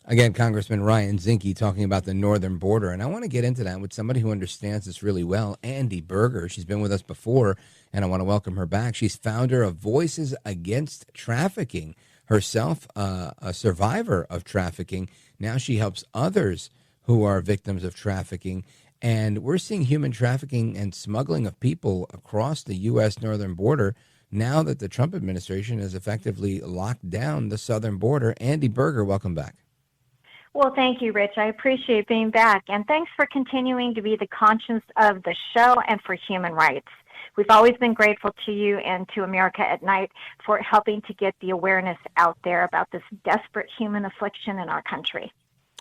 Again, Congressman Ryan Zinke talking about the northern border, and I want to get into that with somebody who understands this really well, Andi Buerger. She's been with us before, and I want to welcome her back. She's founder of Voices Against Trafficking, herself a survivor of trafficking. Now she helps others who are victims of trafficking. And we're seeing human trafficking and smuggling of people across the U.S. northern border now that the Trump administration has effectively locked down the southern border. Andi Buerger, welcome back. Well, thank you, Rich. I appreciate being back. And thanks for continuing to be the conscience of the show and for human rights. We've always been grateful to you and to America at Night for helping to get the awareness out there about this desperate human affliction in our country.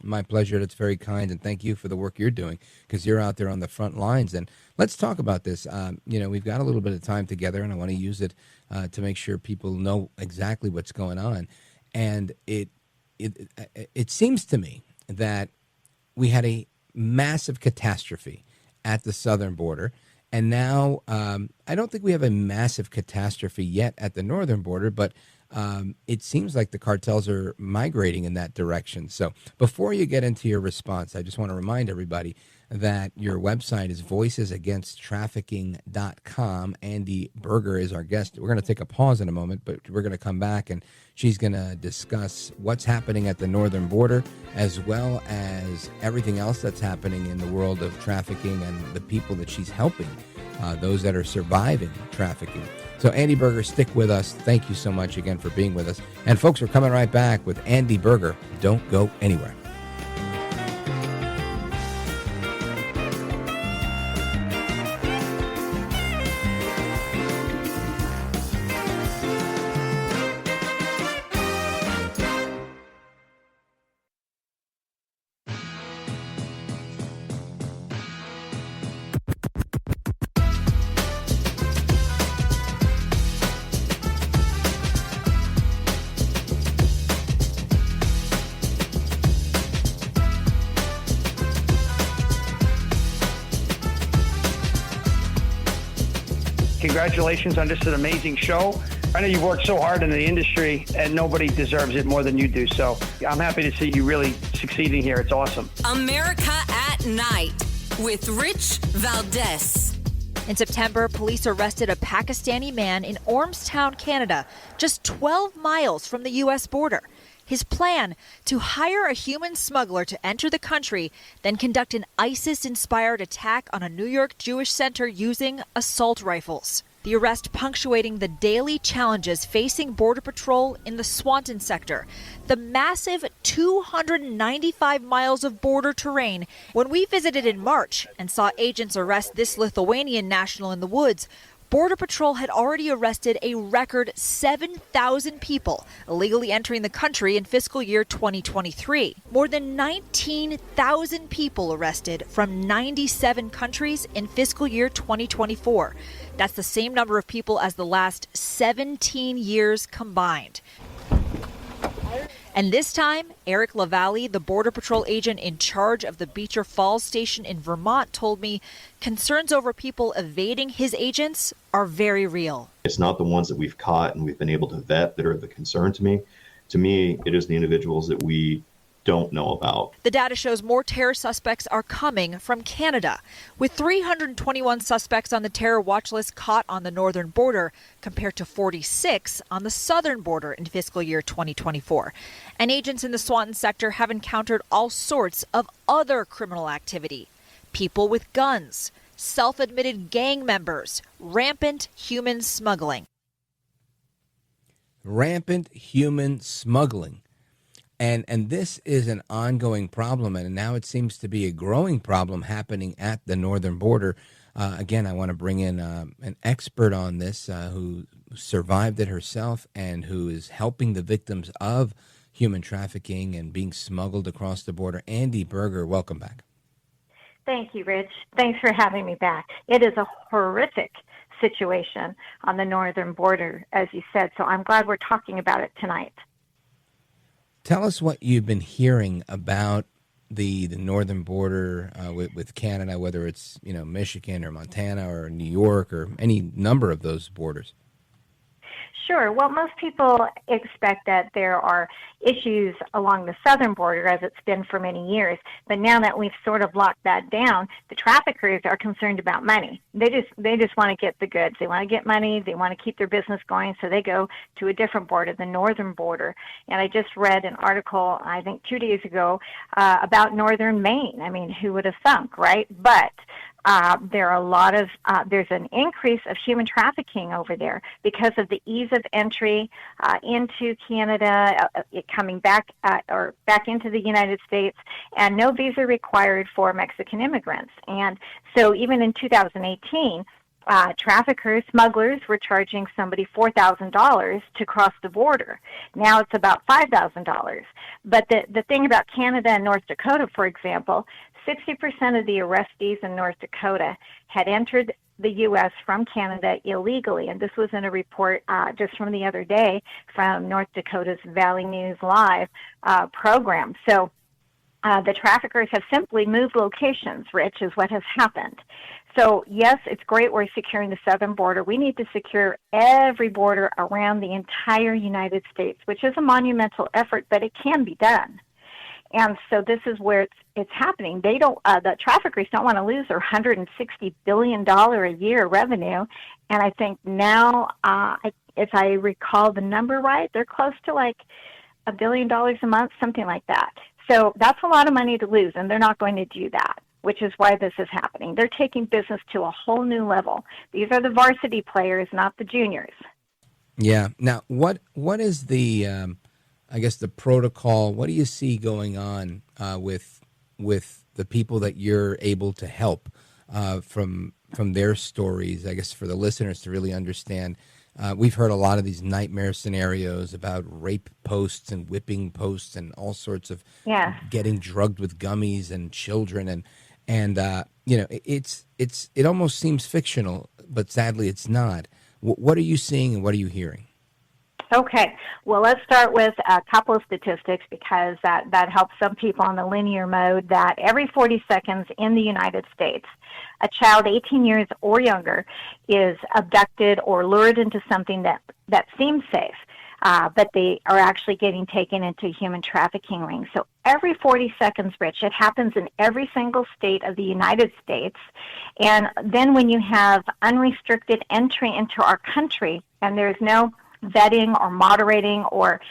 My pleasure. That's very kind. And thank you for the work you're doing because you're out there on the front lines. And let's talk about this. We've got a little bit of time together, and I want to use it to make sure people know exactly what's going on. And it seems to me that we had a massive catastrophe at the southern border. And now I don't think we have a massive catastrophe yet at the northern border, but it seems like the cartels are migrating in that direction. So before you get into your response, I just want to remind everybody that your website is voicesagainsttrafficking.com. Andi Buerger is our guest. We're going to take a pause in a moment, but we're going to come back and she's going to discuss what's happening at the northern border as well as everything else that's happening in the world of trafficking and the people that she's helping, those that are surviving trafficking. So Andi Buerger, stick with us. Thank you so much again for being with us. And folks, we're coming right back with Andi Buerger. Don't go anywhere. Congratulations on just an amazing show. I know you've worked so hard in the industry and nobody deserves it more than you do. So I'm happy to see you really succeeding here. It's awesome. America at Night with Rich Valdez. In September, police arrested a Pakistani man in Ormstown, Canada, just 12 miles from the U.S. border. His plan: to hire a human smuggler to enter the country, then conduct an ISIS-inspired attack on a New York Jewish center using assault rifles. The arrest punctuating the daily challenges facing Border Patrol in the Swanton sector, the massive 295 miles of border terrain. When we visited in March and saw agents arrest this Lithuanian national in the woods, Border Patrol had already arrested a record 7,000 people illegally entering the country in fiscal year 2023. More than 19,000 people arrested from 97 countries in fiscal year 2024. That's the same number of people as the last 17 years combined. And this time, Eric LaValle, the Border Patrol agent in charge of the Beecher Falls station in Vermont, told me concerns over people evading his agents are very real. It's not the ones that we've caught and we've been able to vet that are the concern to me. To me, it is the individuals that we don't know about. The data shows more terror suspects are coming from Canada, with 321 suspects on the terror watch list caught on the northern border, compared to 46 on the southern border in fiscal year 2024. And agents in the Swanton sector have encountered all sorts of other criminal activity: people with guns, self-admitted gang members, rampant human smuggling. Rampant human smuggling. And this is an ongoing problem, and now it seems to be a growing problem happening at the northern border. Again, I want to bring in an expert on this who survived it herself and who is helping the victims of human trafficking and being smuggled across the border. Andi Buerger, welcome back. Thank you, Rich. Thanks for having me back. It is a horrific situation on the northern border, as you said, so I'm glad we're talking about it tonight. Tell us what you've been hearing about the northern border with Canada, whether it's Michigan or Montana or New York or any number of those borders. Sure. Well, most people expect that there are issues along the southern border, as it's been for many years. But now that we've sort of locked that down, the traffickers are concerned about money. They just want to get the goods. They want to get money. They want to keep their business going, so they go to a different border, the northern border. And I just read an article, I think 2 days ago, about northern Maine. I mean, who would have thunk, right? But there are a lot of there's an increase of human trafficking over there because of the ease of entry into Canada, coming back or back into the United States, and no visa required for Mexican immigrants. And so even in 2018, traffickers, smugglers were charging somebody $4,000 to cross the border. Now it's about $5,000. But the thing about Canada and North Dakota, for example, 60% of the arrestees in North Dakota had entered the U.S. from Canada illegally, and this was in a report just from the other day from North Dakota's Valley News Live program. So the traffickers have simply moved locations, Rich, is what has happened. So, yes, it's great we're securing the southern border. We need to secure every border around the entire United States, which is a monumental effort, but it can be done. And so this is where it's happening. They don't. The traffickers don't want to lose their $160 billion a year revenue. And I think now, if I recall the number right, they're close to like $1 billion a month, something like that. So that's a lot of money to lose, and they're not going to do that, which is why this is happening. They're taking business to a whole new level. These are the varsity players, not the juniors. Yeah. Now, what is the I guess the protocol? What do you see going on with the people that you're able to help from their stories? I guess for the listeners to really understand, we've heard a lot of these nightmare scenarios about rape posts and whipping posts and all sorts of getting drugged with gummies and children and it almost seems fictional, but sadly it's not. What are you seeing and what are you hearing? Okay, well, let's start with a couple of statistics because that helps some people on the linear mode that every 40 seconds in the United States, a child 18 years or younger is abducted or lured into something that seems safe, but they are actually getting taken into human trafficking rings. So every 40 seconds, Rich, it happens in every single state of the United States. And then when you have unrestricted entry into our country and there's no vetting or moderating or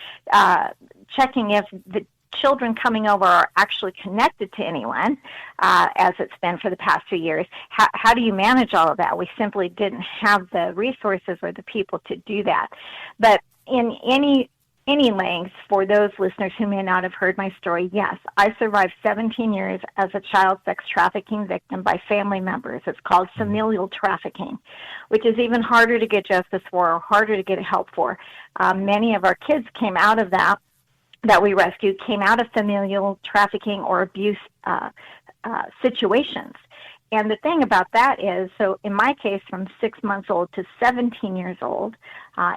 checking if the children coming over are actually connected to anyone, as it's been for the past 2 years. How do you manage all of that? We simply didn't have the resources or the people to do that. But in any length, for those listeners who may not have heard my story, yes, I survived 17 years as a child sex trafficking victim by family members. It's called familial trafficking, which is even harder to get justice for or harder to get help for. Many of our kids came out of that we rescued, came out of familial trafficking or abuse situations. And the thing about that is, so in my case, from 6 months old to 17 years old,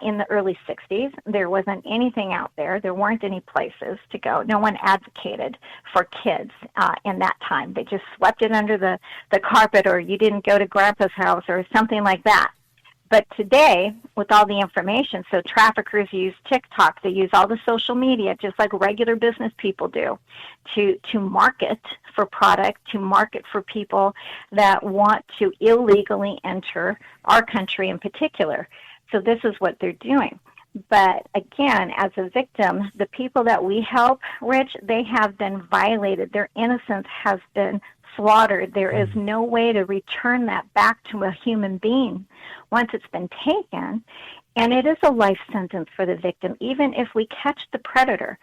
in the early 60s, there wasn't anything out there. There weren't any places to go. No one advocated for kids in that time. They just swept it under the carpet, or you didn't go to grandpa's house or something like that. But today, with all the information, so traffickers use TikTok, they use all the social media, just like regular business people do, to market for product, to market for people that want to illegally enter our country in particular. So this is what they're doing. But again, as a victim, the people that we help, Rich, they have been violated. Their innocence has been slaughtered. There is no way to return that back to a human being once it's been taken. And it is a life sentence for the victim. Even if we catch the predator,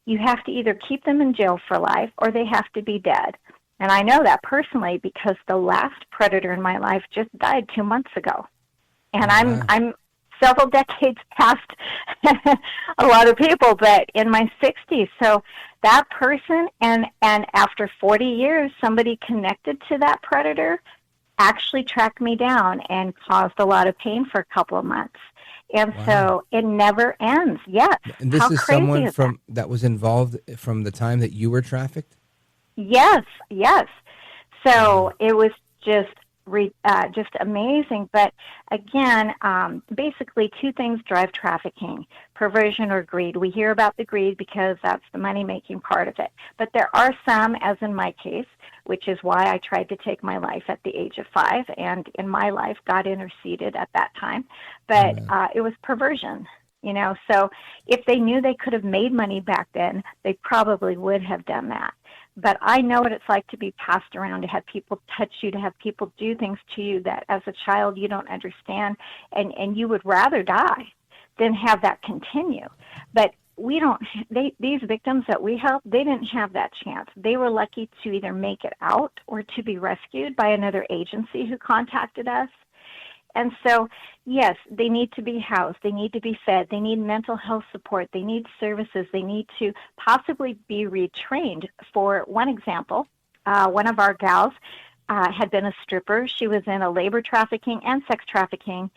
you have to either keep them in jail for life or they have to be dead. And I know that personally because the last predator in my life just died 2 months ago. And I'm several decades past a lot of people, but in my 60s. So that person, and after 40 years, somebody connected to that predator actually tracked me down and caused a lot of pain for a couple of months. And so it never ends. Yes. And this How is crazy someone is that was involved from the time that you were trafficked? Yes. So it was just amazing. But again, basically two things drive trafficking: perversion or greed. We hear about the greed because that's the money-making part of it. But there are some, as in my case, which is why I tried to take my life at the age of 5, and in my life, God interceded at that time. But it was perversion. So if they knew they could have made money back then, they probably would have done that. But I know what it's like to be passed around, to have people touch you, to have people do things to you that as a child you don't understand, and you would rather die than have that continue. But these victims that we help, they didn't have that chance. They were lucky to either make it out or to be rescued by another agency who contacted us. And so, yes, they need to be housed. They need to be fed. They need mental health support. They need services. They need to possibly be retrained. For one example, one of our gals had been a stripper. She was in a labor trafficking and sex trafficking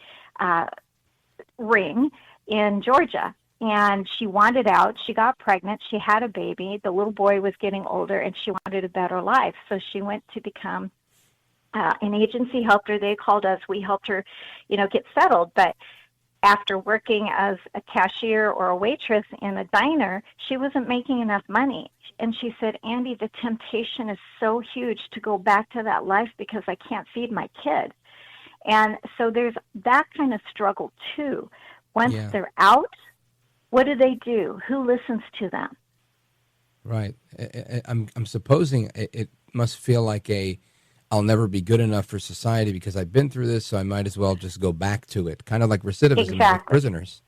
ring in Georgia. And she wanted out. She got pregnant. She had a baby. The little boy was getting older, and she wanted a better life. So she went to become an agency helped her. They called us. We helped her, get settled. But after working as a cashier or a waitress in a diner, she wasn't making enough money. And she said, Andi, the temptation is so huge to go back to that life because I can't feed my kid. And so there's that kind of struggle too. Once they're out, what do? Who listens to them? Right. I'm supposing it must feel like I'll never be good enough for society because I've been through this, so I might as well just go back to it. Kind of like recidivism with prisoners.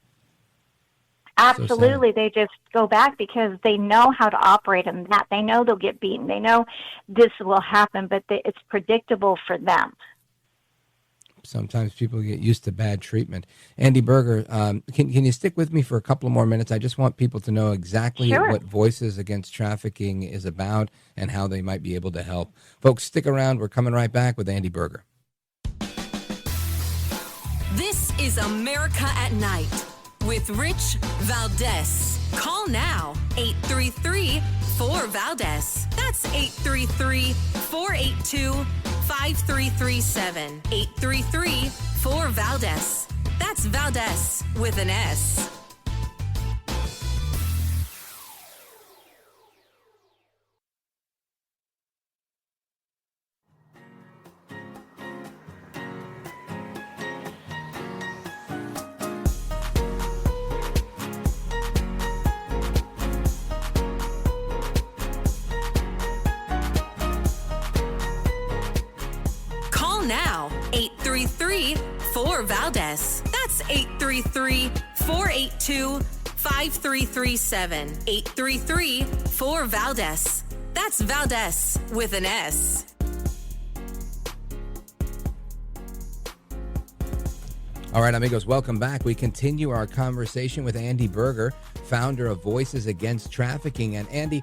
Absolutely. So they just go back because they know how to operate in that. They know they'll get beaten. They know this will happen, but it's predictable for them. Sometimes people get used to bad treatment. Andi Buerger, can you stick with me for a couple more minutes? I just want people to know exactly what Voices Against Trafficking is about and how they might be able to help. Folks, stick around. We're coming right back with Andi Buerger. This is America at Night with Rich Valdez. Call now, 833-4-VALDEZ. That's 833-482-5337. 833-4-VALDEZ. That's Valdez with an S. now, 833-4-VALDEZ. That's 833-482-5337. 833-4-VALDEZ. That's Valdez with an S. All right, amigos, welcome back. We continue our conversation with Andi Buerger, founder of Voices Against Trafficking. And Andi,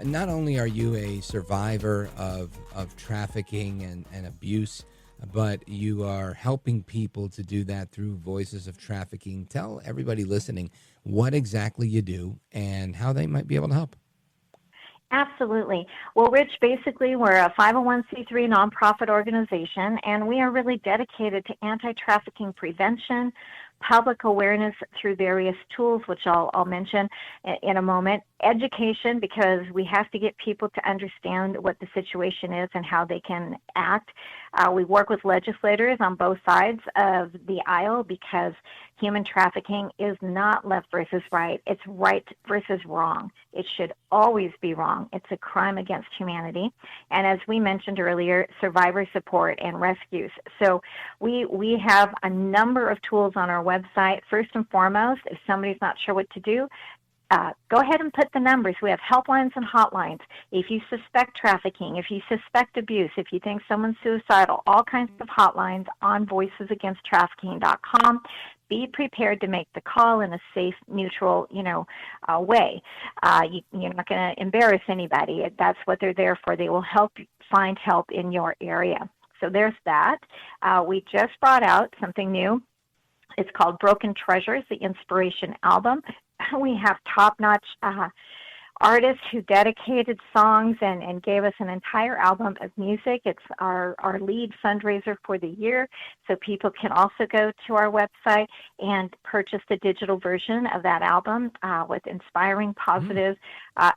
not only are you a survivor of trafficking and abuse, but you are helping people to do that through Voices of Trafficking. Tell everybody listening what exactly you do and how they might be able to help. Absolutely. Well, Rich, basically, we're a 501c3 nonprofit organization, and we are really dedicated to anti-trafficking prevention, public awareness through various tools, which I'll mention in a moment, education, because we have to get people to understand what the situation is and how they can act. We work with legislators on both sides of the aisle because human trafficking is not left versus right. It's right versus wrong. It should always be wrong. It's a crime against humanity. And as we mentioned earlier, survivor support and rescues. So we have a number of tools on our website. First and foremost, if somebody's not sure what to do, go ahead and put the numbers. We have helplines and hotlines. If you suspect trafficking, if you suspect abuse, if you think someone's suicidal, all kinds of hotlines on voicesagainsttrafficking.com. Be prepared to make the call in a safe, neutral, way. You're not going to embarrass anybody. That's what they're there for. They will help find help in your area. So there's that. We just brought out something new. It's called Broken Treasures, the Inspiration Album. We have top-notch artists who dedicated songs and gave us an entire album of music. It's our lead fundraiser for the year, so people can also go to our website and purchase the digital version of that album with inspiring, positive,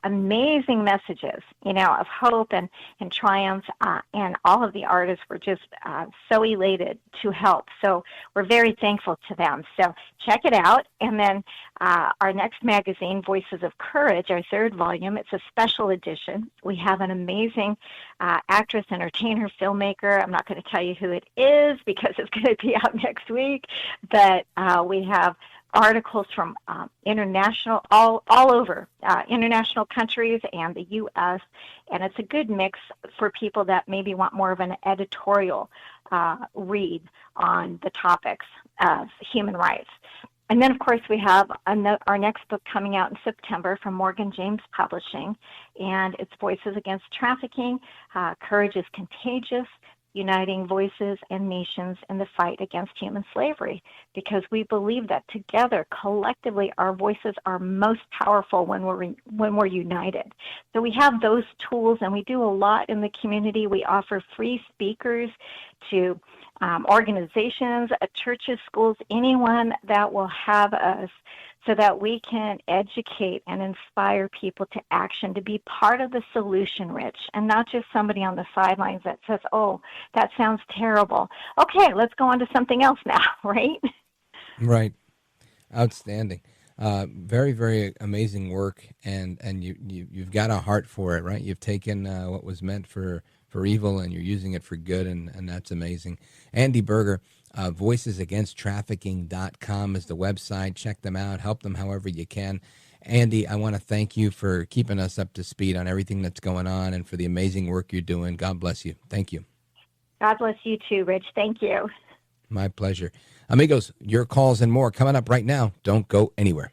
amazing messages, of hope and triumph, and all of the artists were just so elated to help. So we're very thankful to them. So check it out. And then our next magazine, Voices of Courage, our third volume, it's a special edition. We have an amazing actress, entertainer, filmmaker. I'm not going to tell you who it is because it's going to be out next week, but we have articles from international, all over international countries and the U.S., and it's a good mix for people that maybe want more of an editorial read on the topics of human rights. And then, of course, we have our next book coming out in September from Morgan James Publishing, and it's Voices Against Trafficking, Courage is Contagious, Uniting Voices and Nations in the Fight Against Human Slavery, because we believe that together, collectively, our voices are most powerful when we're united. So we have those tools, and we do a lot in the community. We offer free speakers to organizations, churches, schools, anyone that will have us, so that we can educate and inspire people to action, to be part of the solution, Rich, and not just somebody on the sidelines that says, oh, that sounds terrible. Okay, let's go on to something else now, right? Right. Outstanding. Very, very amazing work, and you've got a heart for it, right? You've taken what was meant for evil, and you're using it for good, and that's amazing. Andi Buerger, voicesagainsttrafficking.com is the website. Check them out. Help them however you can. Andi, I want to thank you for keeping us up to speed on everything that's going on and for the amazing work you're doing. God bless you. Thank you. God bless you too, Rich. Thank you. My pleasure. Amigos, your calls and more coming up right now. Don't go anywhere.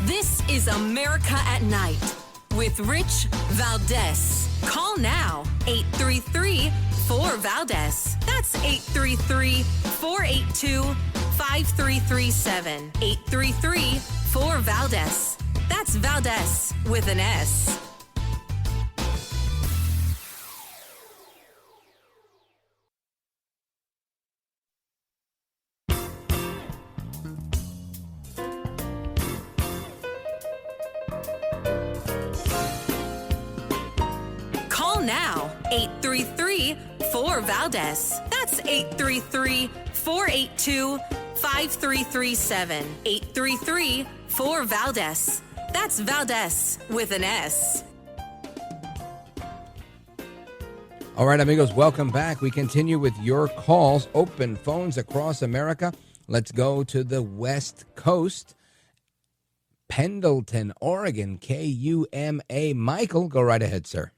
This is America at Night with Rich Valdez. Call now, 833-4-VALDEZ. That's 833-482-5337. 833-4-VALDEZ. That's Valdez with an S. Now, 833-4-VALDEZ. That's 833-482-5337. 833-4-VALDEZ. That's Valdez with an S. All right, amigos, welcome back. We continue with your calls, open phones across America. Let's go to the West Coast. Pendleton, Oregon, KUMA. Michael, go right ahead, sir.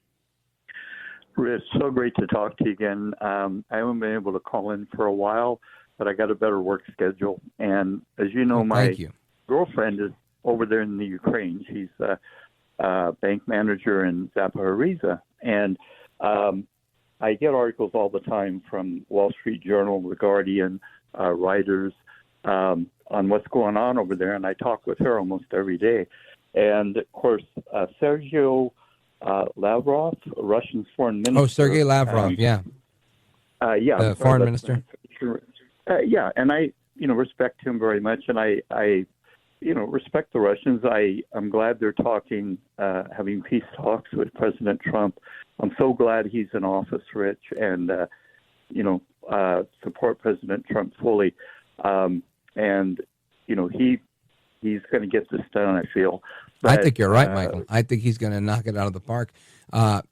Rich, so great to talk to you again. I haven't been able to call in for a while, but I got a better work schedule. And as you know, my girlfriend is over there in the Ukraine. She's a bank manager in Zaporizhzhia. And I get articles all the time from Wall Street Journal, The Guardian, writers on what's going on over there. And I talk with her almost every day. And, of course, Sergio Lavrov, Russian foreign minister. Oh, Sergei Lavrov, yeah. The foreign minister. Yeah, and I, respect him very much, and I respect the Russians. I'm glad they're talking, having peace talks with President Trump. I'm so glad he's in office, Rich, and support President Trump fully. And he's going to get this done, I feel. But, I think you're right, Michael. I think he's going to knock it out of the park.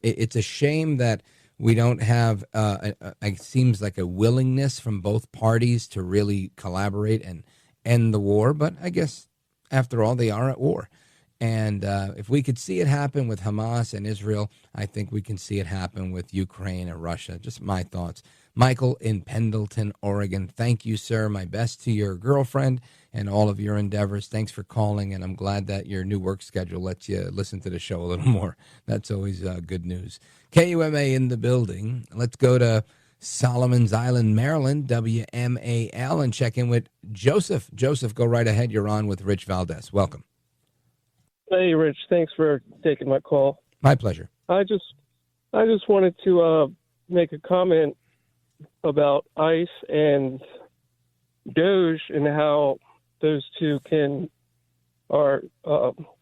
It's a shame that we don't have, it seems like a willingness from both parties to really collaborate and end the war. But I guess, after all, they are at war. And if we could see it happen with Hamas and Israel, I think we can see it happen with Ukraine and Russia. Just my thoughts. Michael in Pendleton, Oregon. Thank you, sir. My best to your girlfriend and all of your endeavors. Thanks for calling, and I'm glad that your new work schedule lets you listen to the show a little more. That's always good news. KUMA in the building. Let's go to Solomon's Island, Maryland, WMAL, and check in with Joseph. Joseph, go right ahead. You're on with Rich Valdez. Welcome. Hey, Rich. Thanks for taking my call. My pleasure. I just wanted to make a comment about ICE and DOGE and how those two can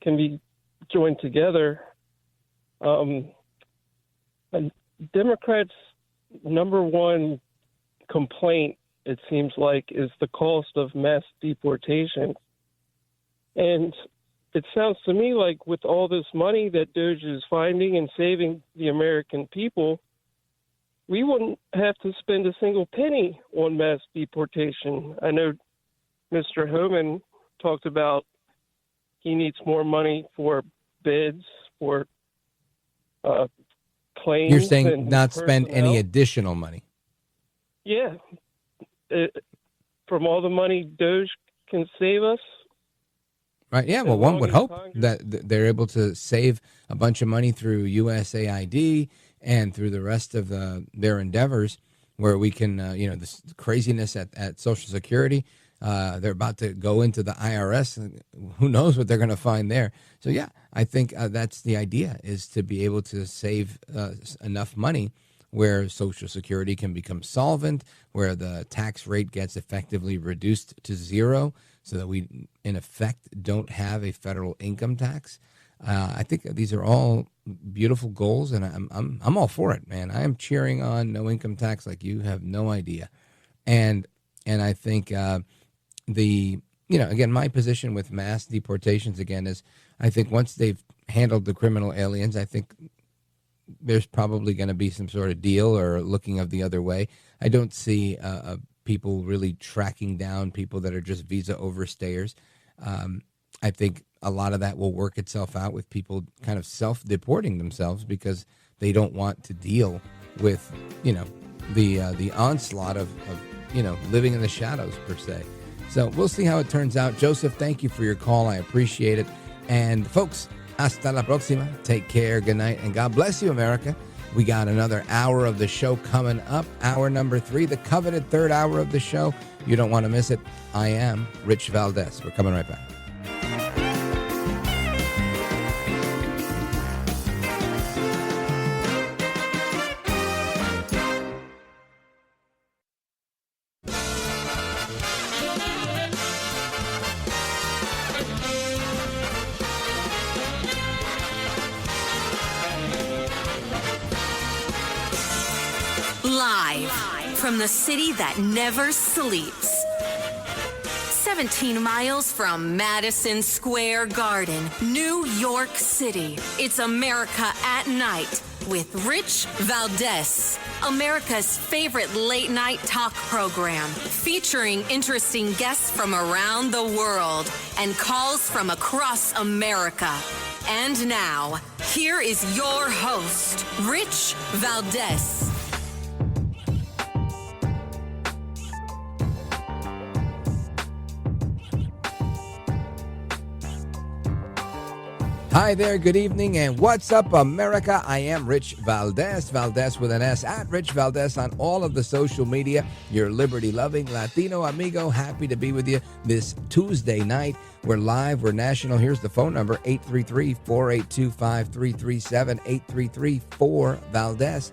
be joined together. And Democrats' number one complaint, it seems like, is the cost of mass deportation. And it sounds to me like with all this money that DOGE is finding and saving the American people, we wouldn't have to spend a single penny on mass deportation. I know Mr. Homan talked about he needs more money for beds, for planes. You're saying and not spend personnel. any additional money? Yeah. From all the money DOGE can save us. Right. Yeah. Well, one would hope that they're able to save a bunch of money through USAID and through the rest of their endeavors, where we can, this craziness at Social Security. They're about to go into the IRS. And who knows what they're going to find there? So, yeah, I think that's the idea, is to be able to save enough money where Social Security can become solvent, where the tax rate gets effectively reduced to zero, so that we, in effect, don't have a federal income tax. I think these are all beautiful goals, and I'm all for it, man. I am cheering on no income tax like you have no idea. And I think again, my position with mass deportations again is, I think once they've handled the criminal aliens, I think there's probably going to be some sort of deal or looking of the other way. I don't see people really tracking down people that are just visa overstayers. I think a lot of that will work itself out with people kind of self-deporting themselves because they don't want to deal with, the onslaught of living in the shadows, per se. So we'll see how it turns out. Joseph, thank you for your call. I appreciate it. And folks, hasta la próxima. Take care. Good night. And God bless you, America. We got another hour of the show coming up. Hour number 3, the coveted third hour of the show. You don't want to miss it. I am Rich Valdez. We're coming right back. Live from the city that never sleeps. 17 miles from Madison Square Garden, New York City. It's America at Night with Rich Valdez, America's favorite late night talk program, featuring interesting guests from around the world and calls from across America. And now, here is your host, Rich Valdez. Hi there, good evening, and what's up, America? I am Rich Valdez, Valdez with an S, at Rich Valdez on all of the social media. Your liberty-loving Latino amigo, happy to be with you this Tuesday night. We're live, we're national. Here's the phone number, 833-482-5337, 833-4-VALDEZ.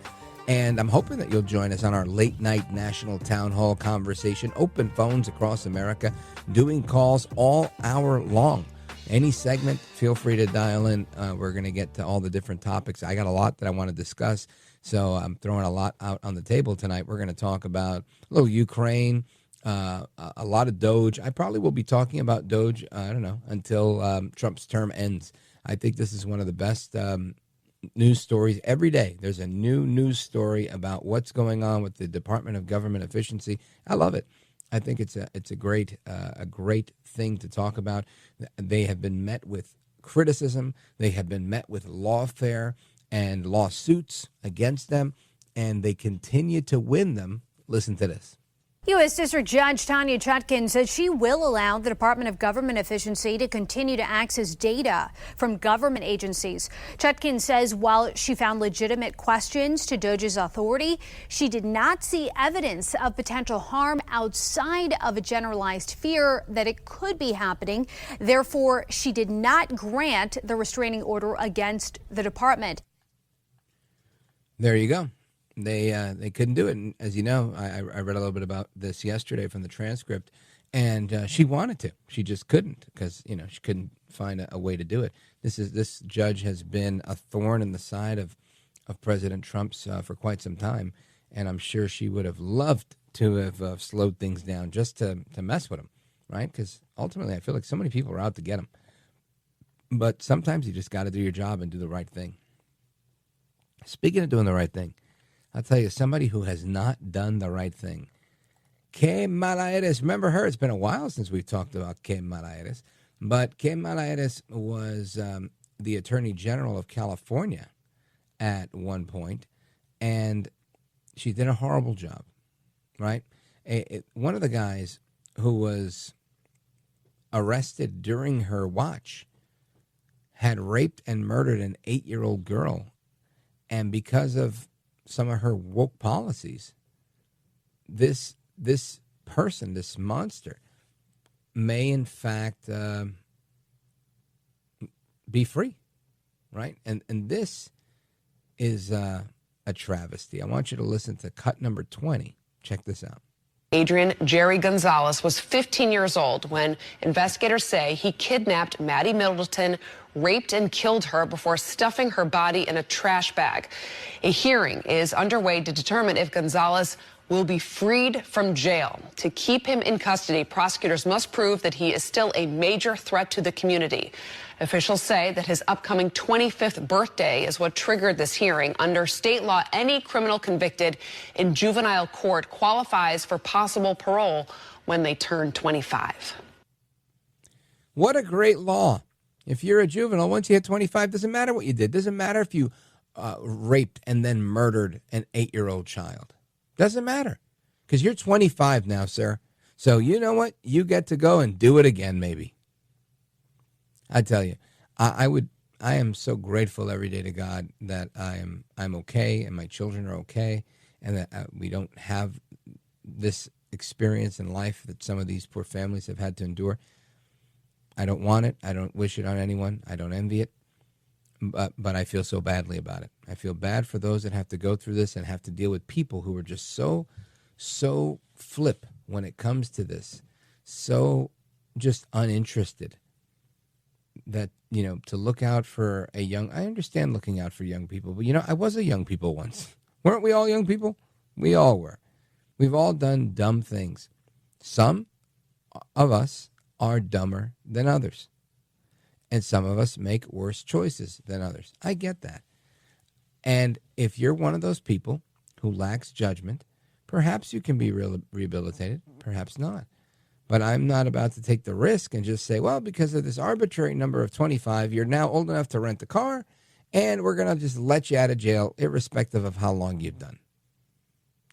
And I'm hoping that you'll join us on our late night national town hall conversation, open phones across America, doing calls all hour long. Any segment, feel free to dial in. We're going to get to all the different topics. I got a lot that I want to discuss, so I'm throwing a lot out on the table tonight. We're going to talk about a little Ukraine, a lot of DOGE. I probably will be talking about DOGE, I don't know, until Trump's term ends. I think this is one of the best news stories. Every day there's a new news story about what's going on with the Department of Government Efficiency. I love it. I think it's a great thing to talk about. They have been met with criticism. They have been met with lawfare and lawsuits against them, and they continue to win them. Listen to this. U.S. District Judge Tanya Chutkin says she will allow the Department of Government Efficiency to continue to access data from government agencies. Chutkin says while she found legitimate questions to DOGE's authority, she did not see evidence of potential harm outside of a generalized fear that it could be happening. Therefore, she did not grant the restraining order against the department. There you go. They couldn't do it. And as you know, I read a little bit about this yesterday from the transcript, and she wanted to. She just couldn't because, she couldn't find a way to do it. This judge has been a thorn in the side of President Trump's for quite some time, and I'm sure she would have loved to have slowed things down just to mess with him, right? Because ultimately I feel like so many people are out to get him. But sometimes you just got to do your job and do the right thing. Speaking of doing the right thing, I'll tell you, somebody who has not done the right thing. Que Mala Eres. Remember her? It's been a while since we've talked about Que Mala Eres. But Que Mala Eres was the Attorney General of California at one point, and she did a horrible job, right? One of the guys who was arrested during her watch had raped and murdered an 8-year-old girl, and because of some of her woke policies, this person, this monster, may in fact be free, right? And this is a travesty. I want you to listen to cut number 20. Check this out. Adrian Jerry Gonzalez was 15 years old when investigators say he kidnapped Maddie Middleton, raped and killed her before stuffing her body in a trash bag. A hearing is underway to determine if Gonzalez will be freed from jail. To keep him in custody, prosecutors must prove that he is still a major threat to the community. Officials say that his upcoming 25th birthday is what triggered this hearing. Under state law, any criminal convicted in juvenile court qualifies for possible parole when they turn 25. What a great law. If you're a juvenile, once you hit 25, doesn't matter what you did. Doesn't matter if you raped and then murdered an 8-year-old child. Doesn't matter, because you're 25 now, sir. So you know what? You get to go and do it again, maybe. I tell you, I am so grateful every day to God that I'm okay and my children are okay, and that we don't have this experience in life that some of these poor families have had to endure. I don't want it. I don't wish it on anyone. I don't envy it. But I feel so badly about it. I feel bad for those that have to go through this and have to deal with people who are just so flip when it comes to this, so just uninterested. That, to look out for I understand looking out for young people, but I was a young people once. Weren't we all young people? We all were. We've all done dumb things. Some of us are dumber than others. And some of us make worse choices than others. I get that. And if you're one of those people who lacks judgment, perhaps you can be rehabilitated, perhaps not. But I'm not about to take the risk and just say, well, because of this arbitrary number of 25, you're now old enough to rent a car, and we're going to just let you out of jail irrespective of how long you've done.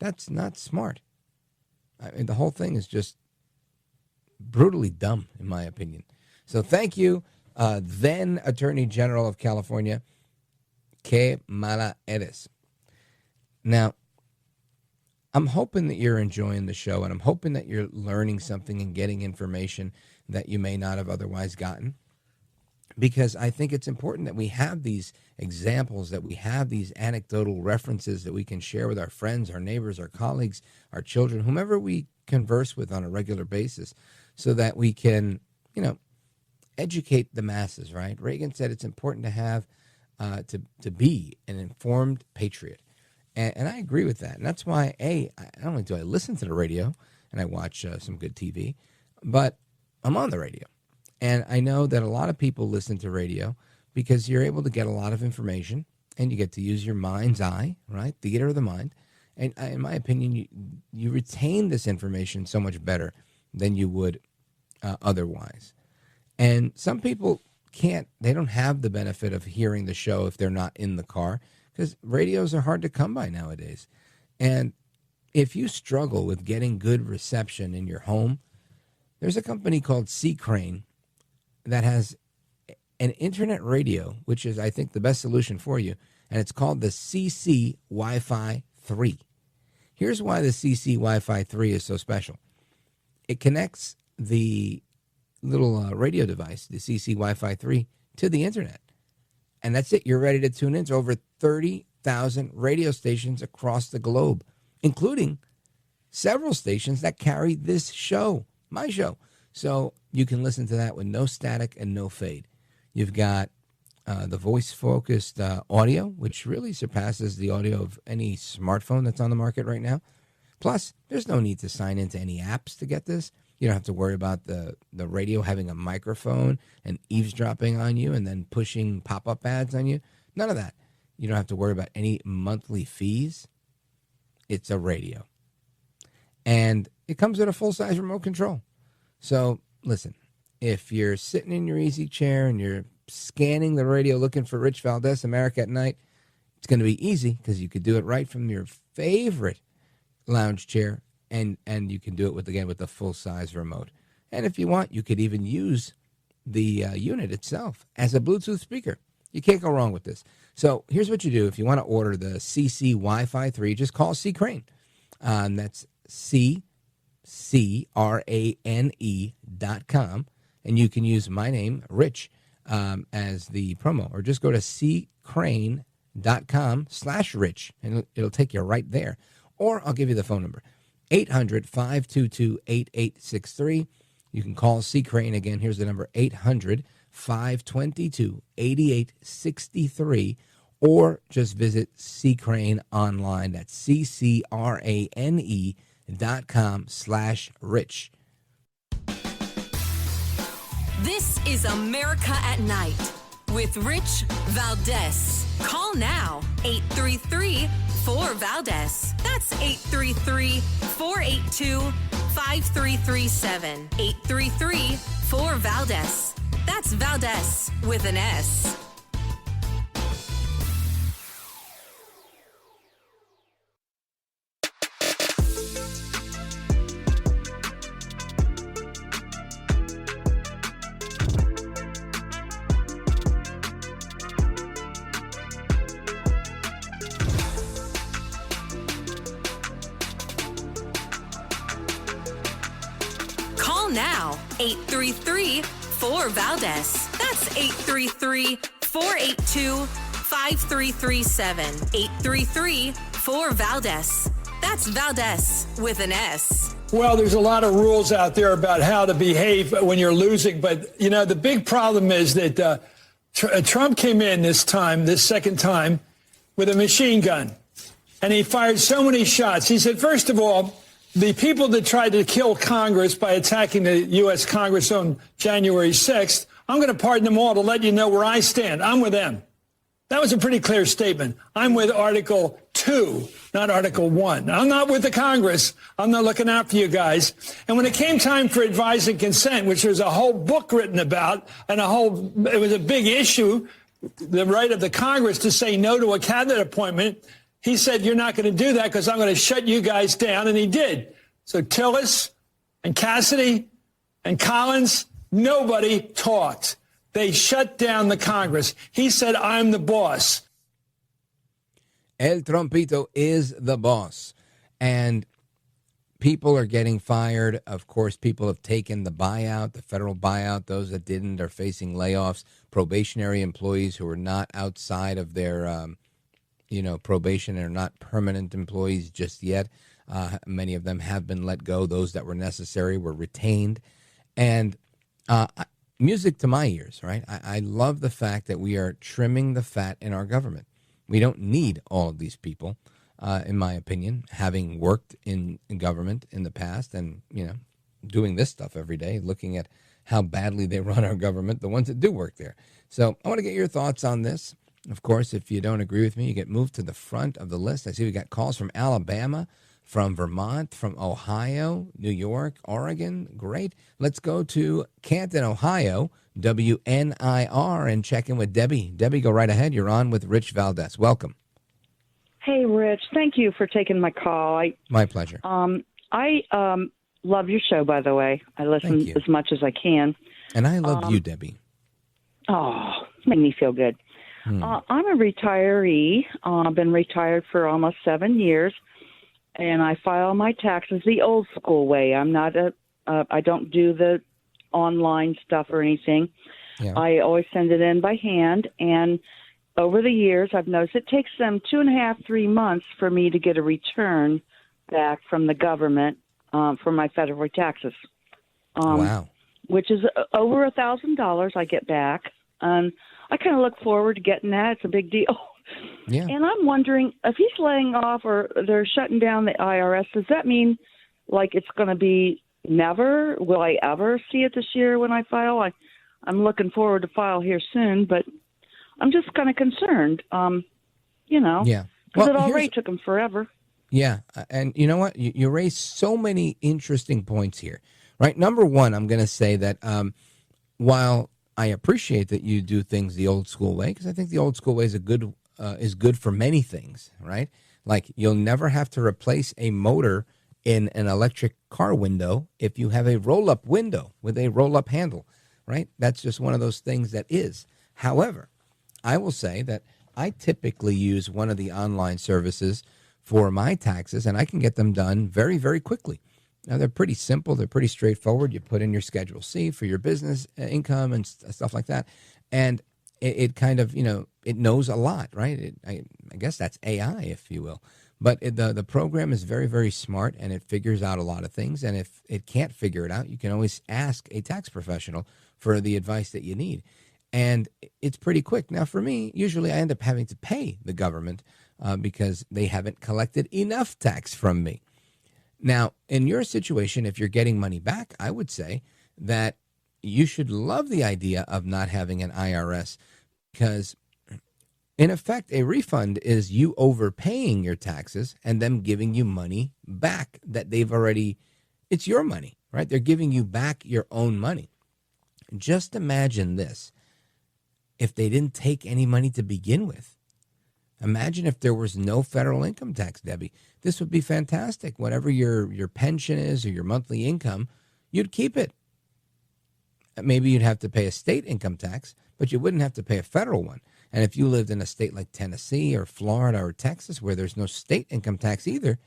That's not smart. I mean, the whole thing is just brutally dumb, in my opinion. So thank you, then Attorney General of California, Que mala eres. Now, I'm hoping that you're enjoying the show, and I'm hoping that you're learning something and getting information that you may not have otherwise gotten, because I think it's important that we have these examples, that we have these anecdotal references that we can share with our friends, our neighbors, our colleagues, our children, whomever we converse with on a regular basis, so that we can, educate the masses, right? Reagan said it's important to have, to be an informed patriot. And I agree with that. And that's why, not only do I listen to the radio and I watch some good TV, but I'm on the radio. And I know that a lot of people listen to radio because you're able to get a lot of information and you get to use your mind's eye, right? Theater of the mind. And in my opinion, you retain this information so much better than you would otherwise. And some people they don't have the benefit of hearing the show if they're not in the car, because radios are hard to come by nowadays. And if you struggle with getting good reception in your home, there's a company called C. Crane that has an internet radio, which is, I think, the best solution for you, and it's called the CC Wi-Fi 3. Here's why the CC Wi-Fi 3 is so special. It connects the little radio device, the CC Wi-Fi 3, to the internet. And that's it. You're ready to tune in to over 30,000 radio stations across the globe, including several stations that carry this show, my show. So you can listen to that with no static and no fade. You've got the voice-focused audio, which really surpasses the audio of any smartphone that's on the market right now. Plus, there's no need to sign into any apps to get this. You don't have to worry about the radio having a microphone and eavesdropping on you and then pushing pop-up ads on you. None of that. You don't have to worry about any monthly fees. It's a radio. And it comes with a full-size remote control. So, listen, if you're sitting in your easy chair and you're scanning the radio looking for Rich Valdez, America at Night, it's going to be easy because you could do it right from your favorite lounge chair, and you can do it with the full-size remote. And if you want, you could even use the unit itself as a Bluetooth speaker. You can't go wrong with this. So here's what you do. If you want to order the CC Wi-Fi 3, just call C. Crane. That's CCRANE.com. And you can use my name, Rich, as the promo. Or just go to ccrane.com/Rich, and it'll take you right there. Or I'll give you the phone number, 800-522-8863. You can call C. Crane again. Here's the number, 800-522-8863. Or just visit C. Crane online. That's CCRANE.com/Rich. This is America at Night with Rich Valdez. Call now, 833-4-VALDEZ. That's 833-482-5337. 833-4-VALDEZ. That's Valdez with an S. Now, 833-4-VALDEZ. That's 833-482-5337. 833-4-VALDEZ. That's Valdez with an S. Well, there's a lot of rules out there about how to behave when you're losing. But, the big problem is that Trump came in this second time, with a machine gun. And he fired so many shots. He said, first of all, the people that tried to kill Congress by attacking the U.S. Congress on January 6th, I'm going to pardon them all to let you know where I stand. I'm with them. That was a pretty clear statement. I'm with Article 2, not Article 1. I'm not with the Congress. I'm not looking out for you guys. And when it came time for advice and consent, which was a whole book written about, and it was a big issue, the right of the Congress to say no to a cabinet appointment, he said, you're not going to do that because I'm going to shut you guys down. And he did. So Tillis and Cassidy and Collins, nobody talked. They shut down the Congress. He said, I'm the boss. El Trompito is the boss. And people are getting fired. Of course, people have taken the buyout, the federal buyout. Those that didn't are facing layoffs. Probationary employees who are not outside of their probation and are not permanent employees just yet. Many of them have been let go. Those that were necessary were retained. And music to my ears, right? I love the fact that we are trimming the fat in our government. We don't need all of these people, in my opinion, having worked in government in the past and, doing this stuff every day, looking at how badly they run our government, the ones that do work there. So I want to get your thoughts on this. Of course, if you don't agree with me, you get moved to the front of the list. I see we got calls from Alabama, from Vermont, from Ohio, New York, Oregon. Great. Let's go to Canton, Ohio, WNIR, and check in with Debbie. Debbie, go right ahead. You're on with Rich Valdez. Welcome. Hey, Rich. Thank you for taking my call. My pleasure. I love your show, by the way. I listen as much as I can. And I love you, Debbie. Oh, make me feel good. I'm a retiree. I've been retired for almost 7 years, and I file my taxes the old school way. I'm not I don't do the online stuff or anything. Yeah. I always send it in by hand, and over the years, I've noticed it takes them 2.5, 3 months for me to get a return back from the government for my federal taxes. Wow. Which is over $1,000 I get back. And I kind of look forward to getting that. It's a big deal. Yeah. And I'm wondering if he's laying off or they're shutting down the IRS, does that mean like it's going to be never? Will I ever see it this year when I file? I'm looking forward to file here soon, but I'm just kind of concerned, Yeah. because it already took them forever. Yeah. And you know what? You raised so many interesting points here, right? Number one, I'm going to say that while I appreciate that you do things the old school way, because I think the old school way is good for many things, right? Like you'll never have to replace a motor in an electric car window if you have a roll-up window with a roll-up handle, right? That's just one of those things that is. However, I will say that I typically use one of the online services for my taxes, and I can get them done very, very quickly. Now, they're pretty simple. They're pretty straightforward. You put in your Schedule C for your business income and stuff like that. And it kind of, it knows a lot, right? I guess that's AI, if you will. But the program is very, very smart, and it figures out a lot of things. And if it can't figure it out, you can always ask a tax professional for the advice that you need. And it's pretty quick. Now, for me, usually I end up having to pay the government because they haven't collected enough tax from me. Now, in your situation, if you're getting money back, I would say that you should love the idea of not having an IRS because, in effect, a refund is you overpaying your taxes and them giving you money back that it's your money, right? They're giving you back your own money. Just imagine this. If they didn't take any money to begin with. Imagine if there was no federal income tax, Debbie. This would be fantastic. Whatever your pension is or your monthly income, you'd keep it. Maybe you'd have to pay a state income tax, but you wouldn't have to pay a federal one. And if you lived in a state like Tennessee or Florida or Texas where there's no state income tax either,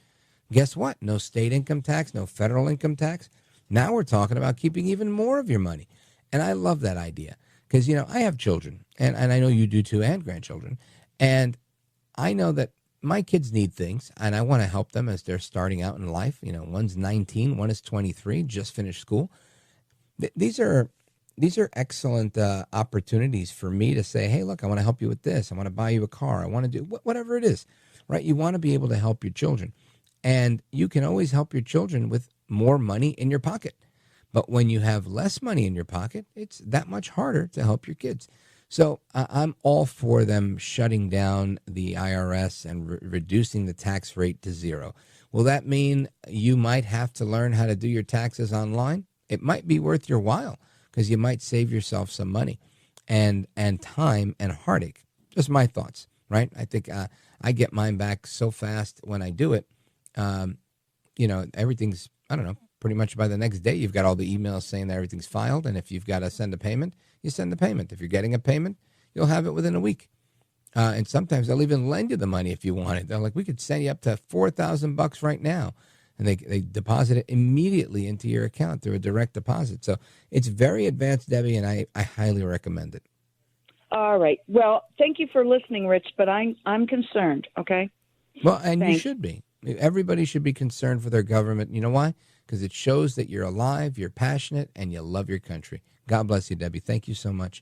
guess what? No state income tax, no federal income tax. Now we're talking about keeping even more of your money. And I love that idea. Because, I have children, and I know you do too, and grandchildren. And I know that my kids need things, and I want to help them as they're starting out in life. One's 19, one is 23, just finished school. These are excellent opportunities for me to say, hey, look, I want to help you with this. I want to buy you a car. I want to do whatever it is, right? You want to be able to help your children. And you can always help your children with more money in your pocket. But when you have less money in your pocket, it's that much harder to help your kids. So I'm all for them shutting down the IRS and reducing the tax rate to zero. Will that mean you might have to learn how to do your taxes online? It might be worth your while because you might save yourself some money and time and heartache. Just my thoughts, right? I think I get mine back so fast when I do it. Everything's, I don't know, pretty much by the next day, you've got all the emails saying that everything's filed. And if you've got to send a payment, you send the payment. If you're getting a payment, you'll have it within a week. And sometimes they'll even lend you the money if you want it. They're like, we could send you up to $4,000 right now. And they deposit it immediately into your account through a direct deposit. So it's very advanced, Debbie, and I highly recommend it. All right. Well, thank you for listening, Rich, but I'm concerned, okay? Well, and Thanks. You should be. Everybody should be concerned for their government. You know why? Because it shows that you're alive, you're passionate, and you love your country. God bless you, Debbie. Thank you so much.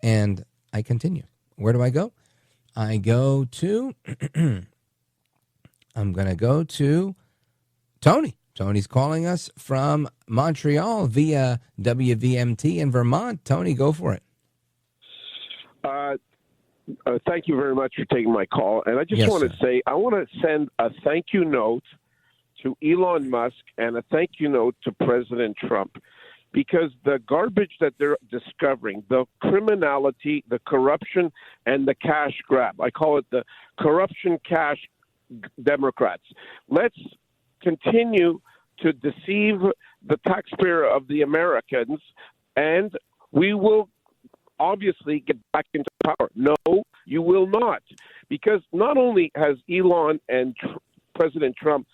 And I continue. Where do I go? I go to, I'm going to go to Tony. Tony's calling us from Montreal via WVMT in Vermont. Tony, go for it. Thank you very much for taking my call. And I just want to say, I want to send a thank you note to Elon Musk and a thank you note to President Trump, because the garbage that they're discovering, the criminality, the corruption, and the cash grab, I call it the corruption cash Democrats. Let's continue to deceive the taxpayer of the Americans, and we will obviously get back into power. No, you will not, because not only has Elon and President Trump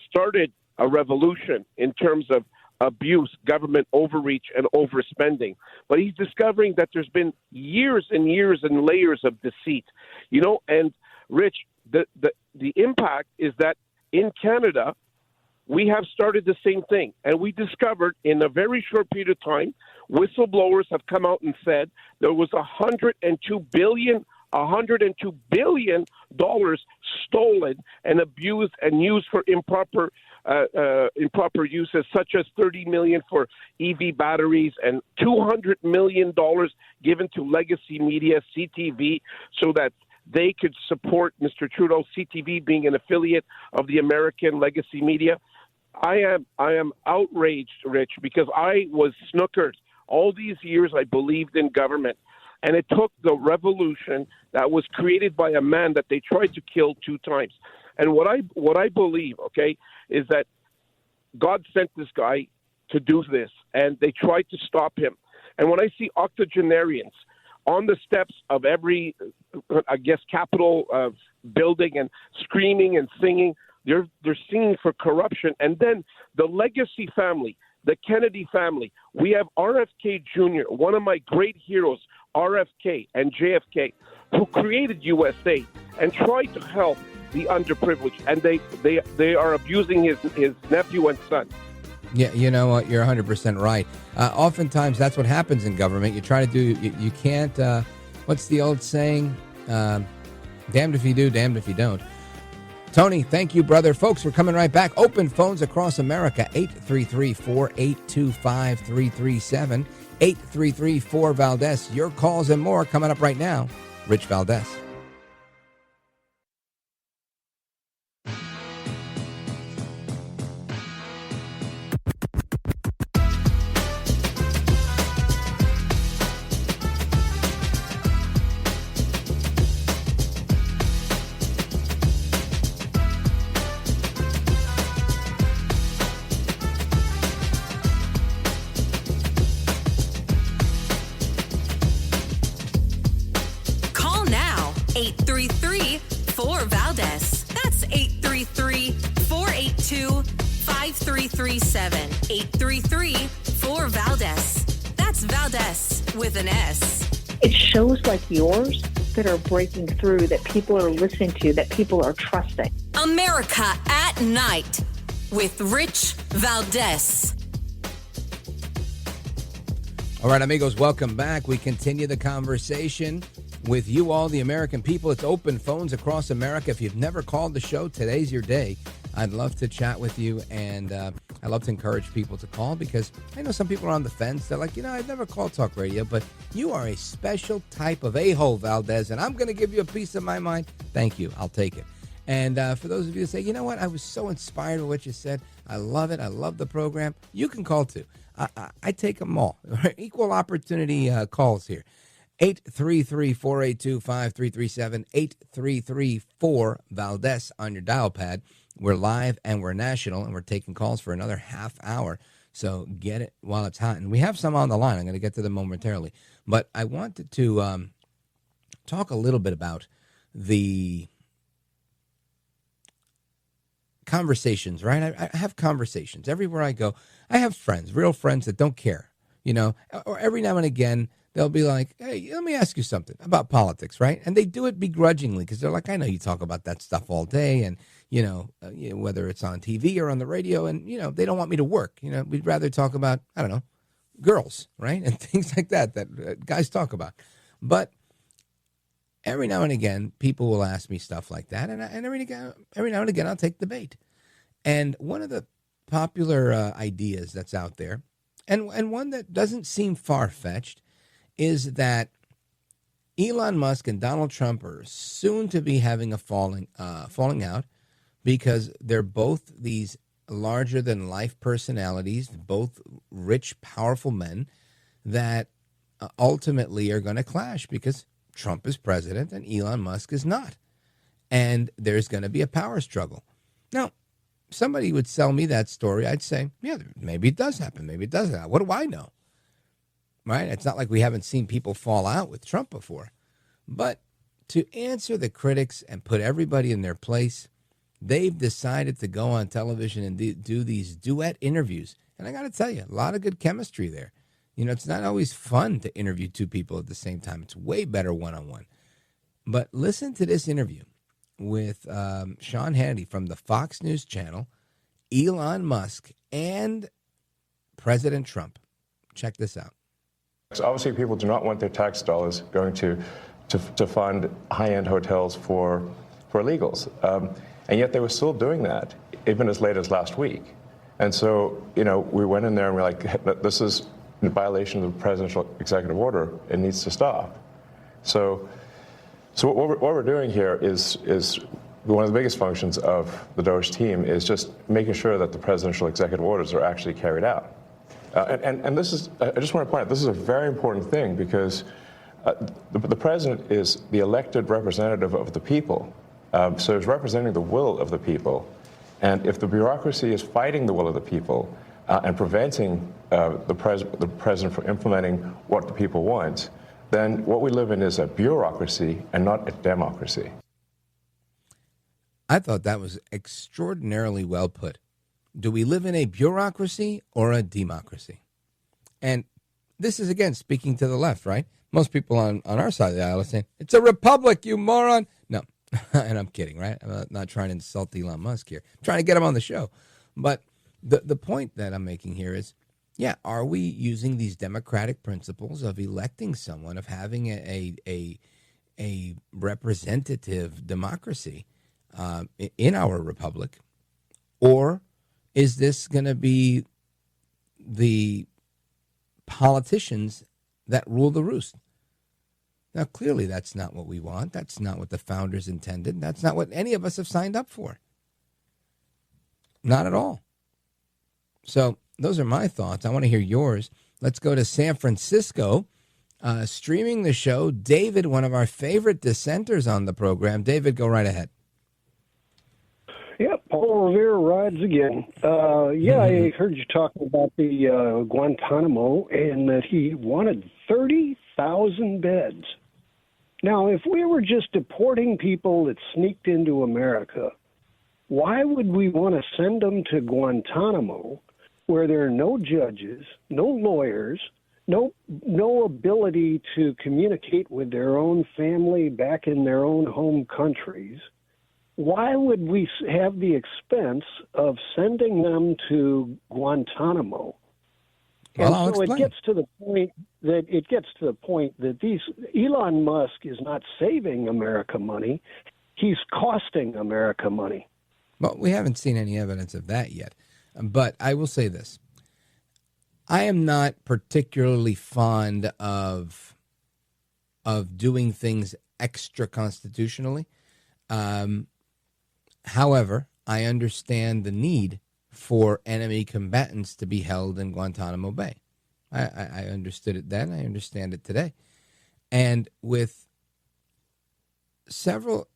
started a revolution in terms of abuse, government overreach, and overspending, but he's discovering that there's been years and years and layers of deceit. And Rich, the impact is that in Canada, we have started the same thing, and we discovered in a very short period of time, whistleblowers have come out and said there was $102 billion stolen and abused and used for improper uses, such as $30 million for EV batteries and $200 million given to legacy media, CTV, so that they could support Mr. Trudeau, CTV being an affiliate of the American legacy media. I am outraged, Rich, because I was snookered. All these years I believed in government, and it took the revolution that was created by a man that they tried to kill 2 times. And what I believe, okay, is that God sent this guy to do this, and they tried to stop him. And when I see octogenarians on the steps of every, Capitol building and screaming and singing, they're singing for corruption. And then the legacy family, the Kennedy family, we have RFK Jr., one of my great heroes, RFK and JFK, who created USA and tried to help the underprivileged, and they are abusing his nephew and son. Yeah, you know what? You're 100% right. Oftentimes, that's what happens in government. You try to do, you can't, what's the old saying? Damned if you do, damned if you don't. Tony, thank you, brother. Folks, we're coming right back. Open phones across America, 833-482-5337, 833-4-VALDEZ. Your calls and more coming up right now. Rich Valdez. Like yours that are breaking through, that people are listening to, that people are trusting. America at Night with Rich Valdez. All right, amigos, welcome back. We continue the conversation with you all, the American people. It's open phones across America. If you've never called the show, today's your day. I'd love to chat with you, and I love to encourage people to call because I know some people are on the fence. They're like, I've never called talk radio, but you are a special type of a-hole, Valdez, and I'm going to give you a piece of my mind. Thank you. I'll take it. And for those of you who say, you know what, I was so inspired by what you said. I love it. I love the program. You can call too. I take them all. Equal opportunity calls here. 833-482-5337, 833-4-VALDEZ on your dial pad. We're live and we're national, and we're taking calls for another half hour. So get it while it's hot. And we have some on the line. I'm going to get to them momentarily. But I wanted to talk a little bit about the conversations, right? I have conversations. Everywhere I go, I have friends, real friends that don't care, or every now and again, they'll be like, hey, let me ask you something about politics, right? And they do it begrudgingly because they're like, I know you talk about that stuff all day. And, whether it's on TV or on the radio, and, they don't want me to work. We'd rather talk about, I don't know, girls, right? And things like that guys talk about. But every now and again, people will ask me stuff like that. And every now and again, I'll take the bait. And one of the popular ideas that's out there, and one that doesn't seem far-fetched, is that Elon Musk and Donald Trump are soon to be having a falling out because they're both these larger-than-life personalities, both rich, powerful men that ultimately are going to clash because Trump is president and Elon Musk is not. And there's going to be a power struggle. Now, somebody would sell me that story. I'd say, yeah, maybe it does happen. Maybe it doesn't happen. What do I know? Right? It's not like we haven't seen people fall out with Trump before. But to answer the critics and put everybody in their place, they've decided to go on television and do these duet interviews. And I got to tell you, a lot of good chemistry there. It's not always fun to interview two people at the same time. It's way better one-on-one. But listen to this interview with Sean Hannity from the Fox News channel, Elon Musk, and President Trump. Check this out. So obviously, people do not want their tax dollars going to fund high-end hotels for illegals. And yet they were still doing that, even as late as last week. And so, we went in there and we're like, this is in violation of the presidential executive order. It needs to stop. So what we're doing here is one of the biggest functions of the DOGE team is just making sure that the presidential executive orders are actually carried out. And this is, I just want to point out, this is a very important thing because the president is the elected representative of the people. So he's representing the will of the people. And if the bureaucracy is fighting the will of the people and preventing the president from implementing what the people want, then what we live in is a bureaucracy and not a democracy. I thought that was extraordinarily well put. Do we live in a bureaucracy or a democracy? And this is, again, speaking to the left, right? Most people on our side of the aisle are saying, it's a republic, you moron. No, and I'm kidding, right? I'm not trying to insult Elon Musk here. I'm trying to get him on the show. But the point that I'm making here is, yeah, are we using these democratic principles of electing someone, of having a representative democracy in our republic? Or is this going to be the politicians that rule the roost? Now, clearly, that's not what we want. That's not what the founders intended. That's not what any of us have signed up for. Not at all. So those are my thoughts. I want to hear yours. Let's go to San Francisco. Streaming the show, David, one of our favorite dissenters on the program. David, go right ahead. Yeah, Paul Revere rides again. I heard you talking about the Guantanamo and that he wanted 30,000 beds. Now, if we were just deporting people that sneaked into America, why would we want to send them to Guantanamo where there are no judges, no lawyers, no ability to communicate with their own family back in their own home countries? Why would we have the expense of sending them to Guantanamo? And Well, so it gets to the point that these Elon Musk is not saving America money; he's costing America money. Well, we haven't seen any evidence of that yet. But I will say this. I am not particularly fond of doing things extra constitutionally. However, I understand the need for enemy combatants to be held in Guantanamo Bay. I understood it then. I understand it today. And with several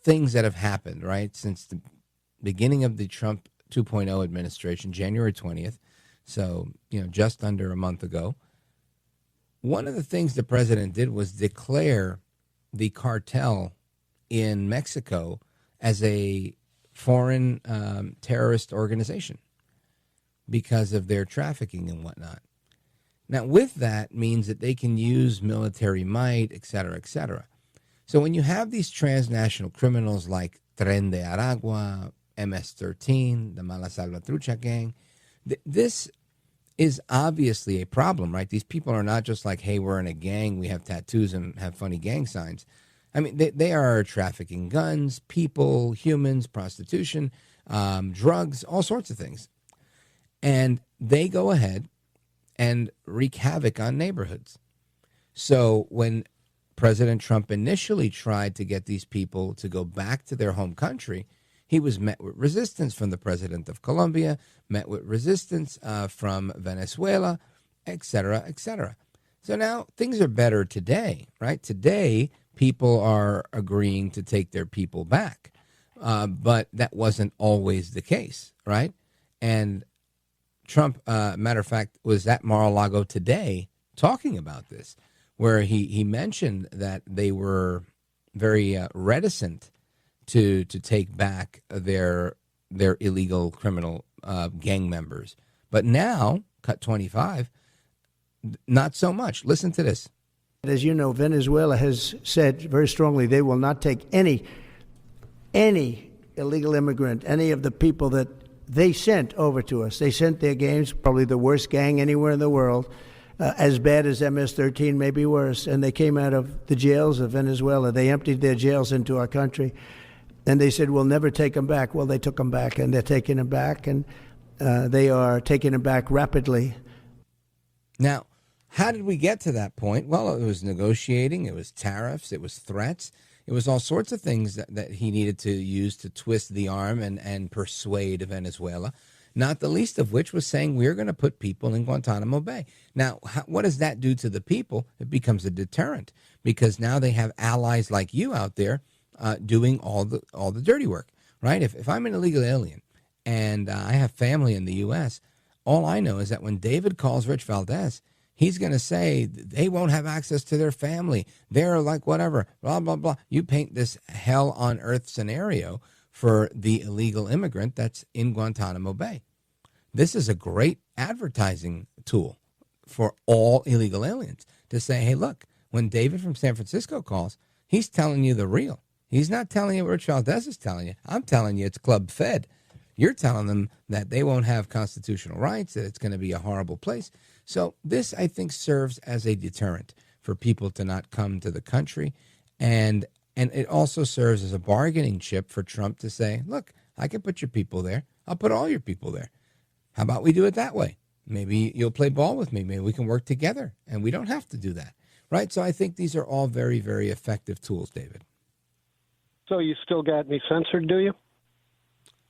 things that have happened, right, since the beginning of the Trump 2.0 administration, January 20th, so, just under a month ago, one of the things the president did was declare the cartel in Mexico as a foreign terrorist organization because of their trafficking and whatnot. Now, with that means that they can use military might, et cetera, et cetera. So when you have these transnational criminals like Tren de Aragua, MS-13, the Mala Salvatrucha gang, this is obviously a problem, right? These people are not just like, hey, we're in a gang, we have tattoos and have funny gang signs. I mean, they are trafficking guns, people, humans, prostitution, drugs, all sorts of things. And they go ahead and wreak havoc on neighborhoods. So when President Trump initially tried to get these people to go back to their home country, he was met with resistance from the president of Colombia, met with resistance from Venezuela, et cetera, et cetera. So now things are better today, right? Today, people are agreeing to take their people back. But that wasn't always the case, right? And Trump, matter of fact, was at Mar-a-Lago today talking about this, where he mentioned that they were very reticent to take back their illegal criminal gang members. But now, cut 25, not so much. Listen to this. As you know, Venezuela has said very strongly they will not take any illegal immigrant, any of the people that they sent over to us. They sent their gangs, probably the worst gang anywhere in the world, as bad as MS-13, maybe worse. And they came out of the jails of Venezuela. They emptied their jails into our country. And they said, we'll never take them back. Well, they took them back, and they're taking them back, and they are taking them back rapidly. Now, how did we get to that point? Well, it was negotiating, it was tariffs, it was threats, it was all sorts of things that he needed to use to twist the arm and persuade Venezuela, not the least of which was saying we're going to put people in Guantanamo Bay. Now, what does that do to the people? It becomes a deterrent because now they have allies like you out there doing all the dirty work, right? If I'm an illegal alien and I have family in the U.S., all I know is that when David calls Rich Valdez, he's going to say they won't have access to their family. They're like whatever, blah, blah, blah. You paint this hell on earth scenario for the illegal immigrant that's in Guantanamo Bay. This is a great advertising tool for all illegal aliens to say, hey, look, when David from San Francisco calls, he's telling you the real. He's not telling you what Rich Valdez is telling you. I'm telling you it's Club Fed. You're telling them that they won't have constitutional rights, that it's going to be a horrible place. So this, I think, serves as a deterrent for people to not come to the country. And it also serves as a bargaining chip for Trump to say, look, I can put your people there. I'll put all your people there. How about we do it that way? Maybe you'll play ball with me. Maybe we can work together. And we don't have to do that. Right? So I think these are all very, very effective tools, David. So you still got me censored, do you?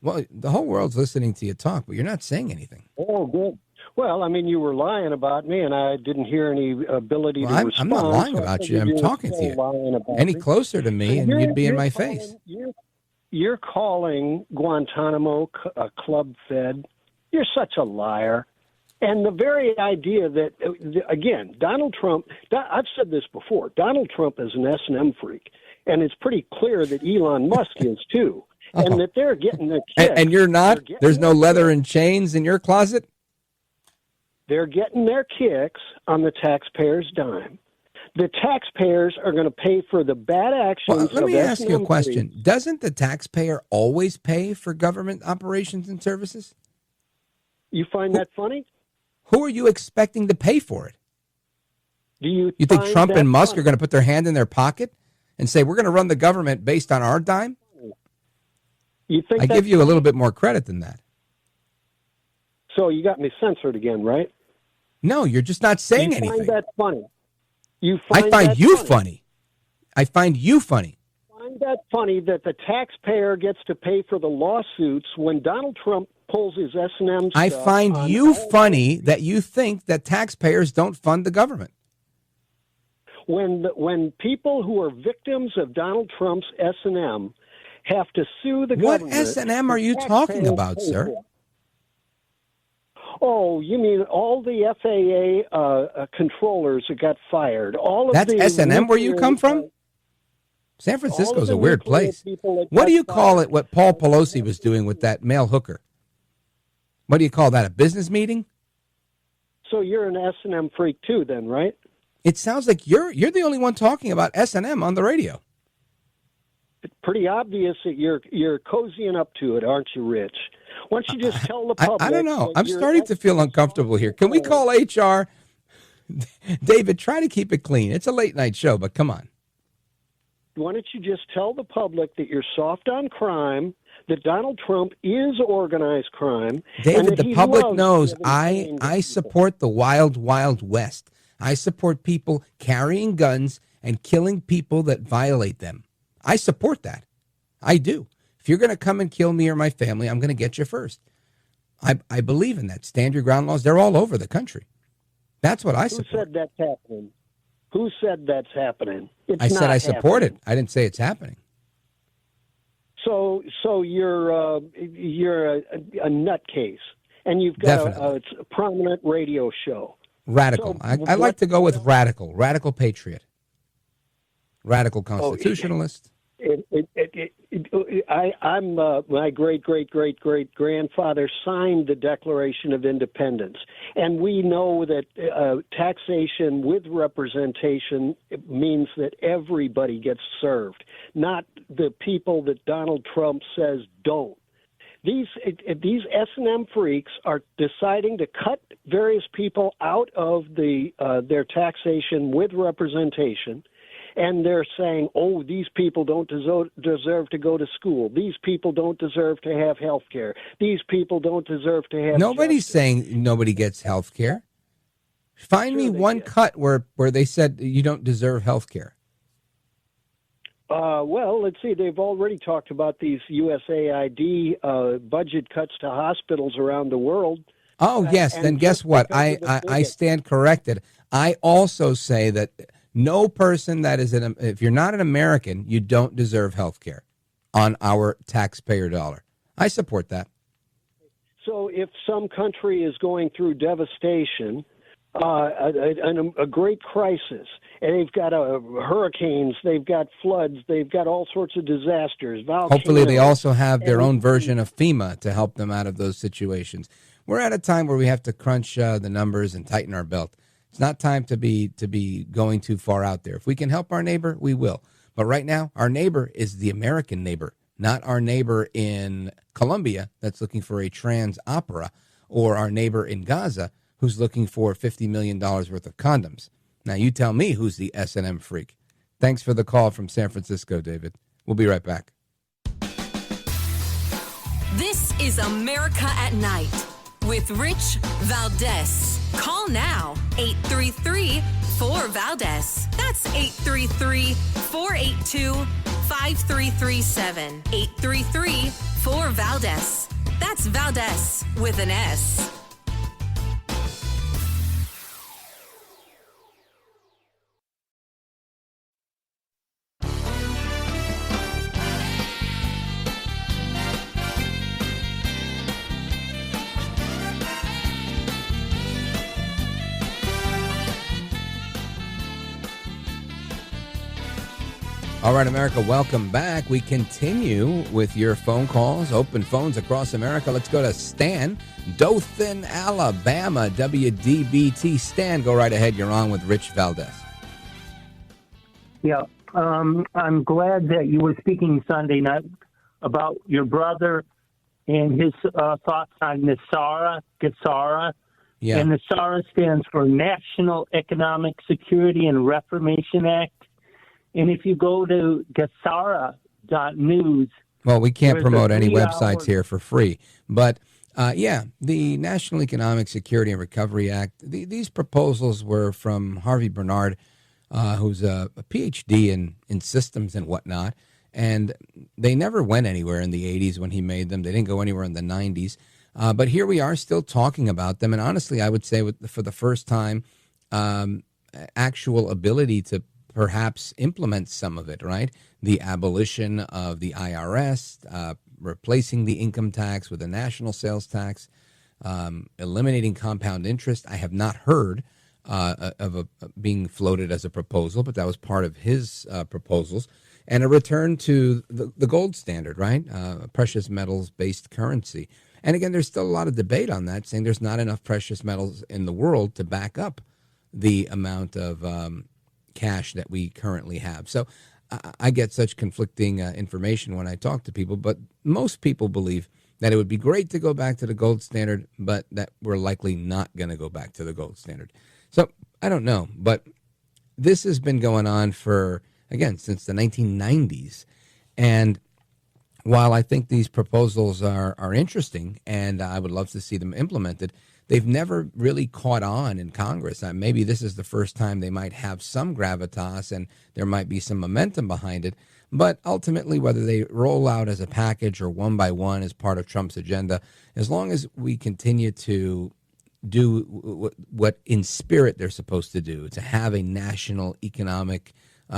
Well, the whole world's listening to you talk, but you're not saying anything. Oh, good. Well, I mean, you were lying about me, and I didn't hear any ability to respond. I'm not lying about you. I'm talking to you. Any closer to me, and you'd be in my face. You're calling Guantanamo a Club Fed. You're such a liar. And the very idea that, again, Donald Trump, I've said this before, Donald Trump is an S&M freak, and it's pretty clear that Elon Musk is too. And that they're getting the kicks. And you're not? There's no leather and chains in your closet? They're getting their kicks on the taxpayers' dime. The taxpayers are going to pay for the bad actions. Well, let me ask you a question. Doesn't the taxpayer always pay for government operations and services? You find that funny? Who are you expecting to pay for it? You think Trump and Musk are going to put their hand in their pocket and say, we're going to run the government based on our dime? You think I give you a little bit more credit than that. So you got me censored again, right? No, you're just not saying anything. You find that funny. I find you funny. I find you funny. Find that funny that the taxpayer gets to pay for the lawsuits when Donald Trump pulls his S&M stuff. I find you funny that you think that taxpayers don't fund the government. When people who are victims of Donald Trump's S&M have to sue the government. What S&M are you talking about, sir? Oh, you mean all the FAA controllers that got fired? That's S&M where you come from? San Francisco's a weird place. What do you call it, what Paul Pelosi was doing with that male hooker? What do you call that, a business meeting? So you're an S&M freak too then, right? It sounds like you're the only one talking about S&M on the radio. It's pretty obvious that you're cozying up to it, aren't you, Rich? Why don't you just tell the public? I don't know. I'm starting to feel uncomfortable here. Can we call HR? David, try to keep it clean. It's a late night show, but come on. Why don't you just tell the public that you're soft on crime, that Donald Trump is organized crime? David, the public knows I support the wild, wild west. I support people carrying guns and killing people that violate them. I support that. I do. If you're going to come and kill me or my family, I'm going to get you first. I believe in that. Stand your ground laws. They're all over the country. That's what I support. Who said that's happening? Who said that's happening? I said I support it. I didn't say it's happening. So you're a nutcase, and you've got a prominent radio show. Radical. So I like to go with radical patriot, radical constitutionalist. My great grandfather signed the Declaration of Independence, and we know that taxation with representation means that everybody gets served, not the people that Donald Trump says don't. These S&M freaks are deciding to cut various people out of their taxation with representation. And they're saying, oh, these people don't deserve to go to school. These people don't deserve to have health care. These people don't deserve to have Nobody's saying nobody gets health care. Find me one cut where they said you don't deserve health care. Well, let's see. They've already talked about these USAID budget cuts to hospitals around the world. Oh, yes. Then guess what? I stand corrected. I also say that no person that is if you're not an American, you don't deserve health care on our taxpayer dollar. I support that. So if some country is going through devastation, a great crisis, and they've got hurricanes, they've got floods, they've got all sorts of disasters. Volcanoes, hopefully they also have their own version of FEMA to help them out of those situations. We're at a time where we have to crunch the numbers and tighten our belt. It's not time to be going too far out there. If we can help our neighbor, we will. But right now, our neighbor is the American neighbor, not our neighbor in Colombia that's looking for a trans opera, or our neighbor in Gaza who's looking for $50 million worth of condoms. Now, you tell me who's the S&M freak. Thanks for the call from San Francisco, David. We'll be right back. This is America at Night with Rich Valdez. Call now, 833-4-VALDEZ. That's 833-482-5337. 833-4-VALDEZ. That's Valdez with an S. All right, America, welcome back. We continue with your phone calls, open phones across America. Let's go to Stan, Dothan, Alabama, WDBT. Stan, go right ahead. You're on with Rich Valdez. Yeah, I'm glad that you were speaking Sunday night about your brother and his thoughts on NESARA. Yeah. And NESARA stands for National Economic Security and Reformation Act. And if you go to gasara.news... Well, we can't promote any websites here for free. But Yeah, the National Economic Security and Recovery Act, these proposals were from Harvey Bernard, who's a PhD in systems and whatnot, and they never went anywhere in the 80s when he made them. They didn't go anywhere in the 90s. But here we are still talking about them. And honestly, I would say for the first time, actual ability to perhaps implement some of it, right? The abolition of the IRS, replacing the income tax with a national sales tax, eliminating compound interest. I have not heard of being floated as a proposal, but that was part of his proposals. And a return to the gold standard, right? Precious metals-based currency. And again, there's still a lot of debate on that, saying there's not enough precious metals in the world to back up the amount of cash that we currently have. So I get such conflicting information when I talk to people, but most people believe that it would be great to go back to the gold standard, but that we're likely not going to go back to the gold standard. So I don't know, but this has been going on for, again, since the 1990s. And while I think these proposals are interesting and I would love to see them implemented, they've never really caught on in Congress. Maybe this is the first time they might have some gravitas and there might be some momentum behind it. But ultimately, whether they roll out as a package or one by one as part of Trump's agenda, as long as we continue to do what in spirit they're supposed to do, to have a national economic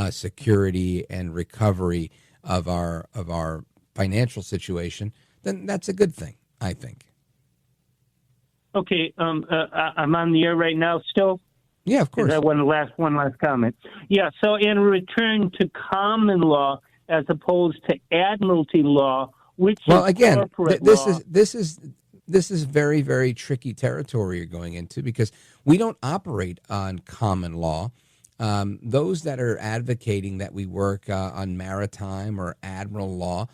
security and recovery of our financial situation, then that's a good thing, I think. Okay, I'm on the air right now still? Yeah, of course. I want one last comment. Yeah, so in return to common law as opposed to admiralty law, which well, is again, corporate this law. This is very, very tricky territory you're going into because we don't operate on common law. Those that are advocating that we work on maritime or admiral law,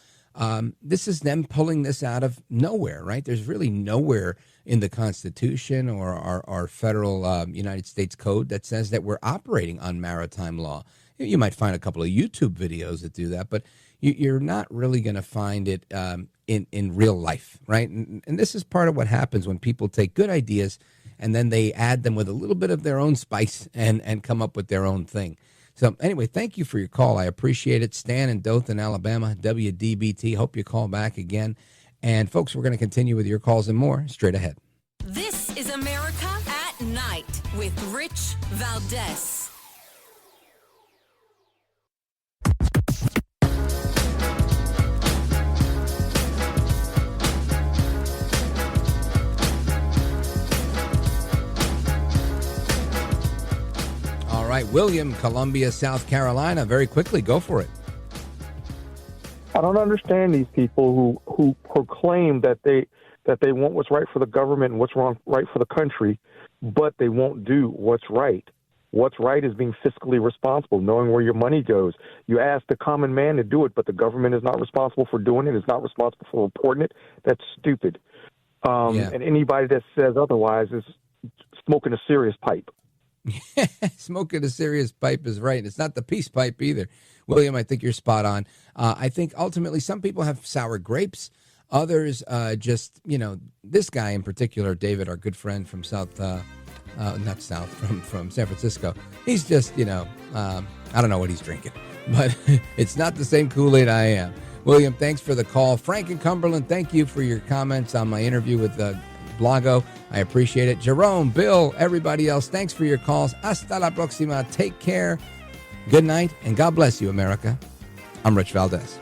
this is them pulling this out of nowhere, right? There's really nowhere in the Constitution or our federal United States Code that says that we're operating on maritime law. You might find a couple of YouTube videos that do that, but you're not really going to find it in real life, right? And this is part of what happens when people take good ideas and then they add them with a little bit of their own spice and come up with their own thing. So anyway, thank you for your call. I appreciate it. Stan in Dothan, Alabama, WDBT. Hope you call back again. And folks, we're going to continue with your calls and more straight ahead. This is America at Night with Rich Valdez. All right, William, Columbia, South Carolina. Very quickly, go for it. I don't understand these people who proclaim that they want what's right for the government and what's right for the country, but they won't do what's right. What's right is being fiscally responsible, knowing where your money goes. You ask the common man to do it, but the government is not responsible for doing it. It's not responsible for reporting it. That's stupid. And anybody that says otherwise is smoking a serious pipe. Smoking a serious pipe is right. It's not the peace pipe either. William, I think you're spot on. I think ultimately some people have sour grapes. Others just, this guy in particular, David, our good friend from from San Francisco. He's just, I don't know what he's drinking, but it's not the same Kool-Aid I am. William, thanks for the call. Frank in Cumberland, thank you for your comments on my interview with Blago. I appreciate it. Jerome, Bill, everybody else, thanks for your calls. Hasta la próxima. Take care. Good night, and God bless you, America. I'm Rich Valdez.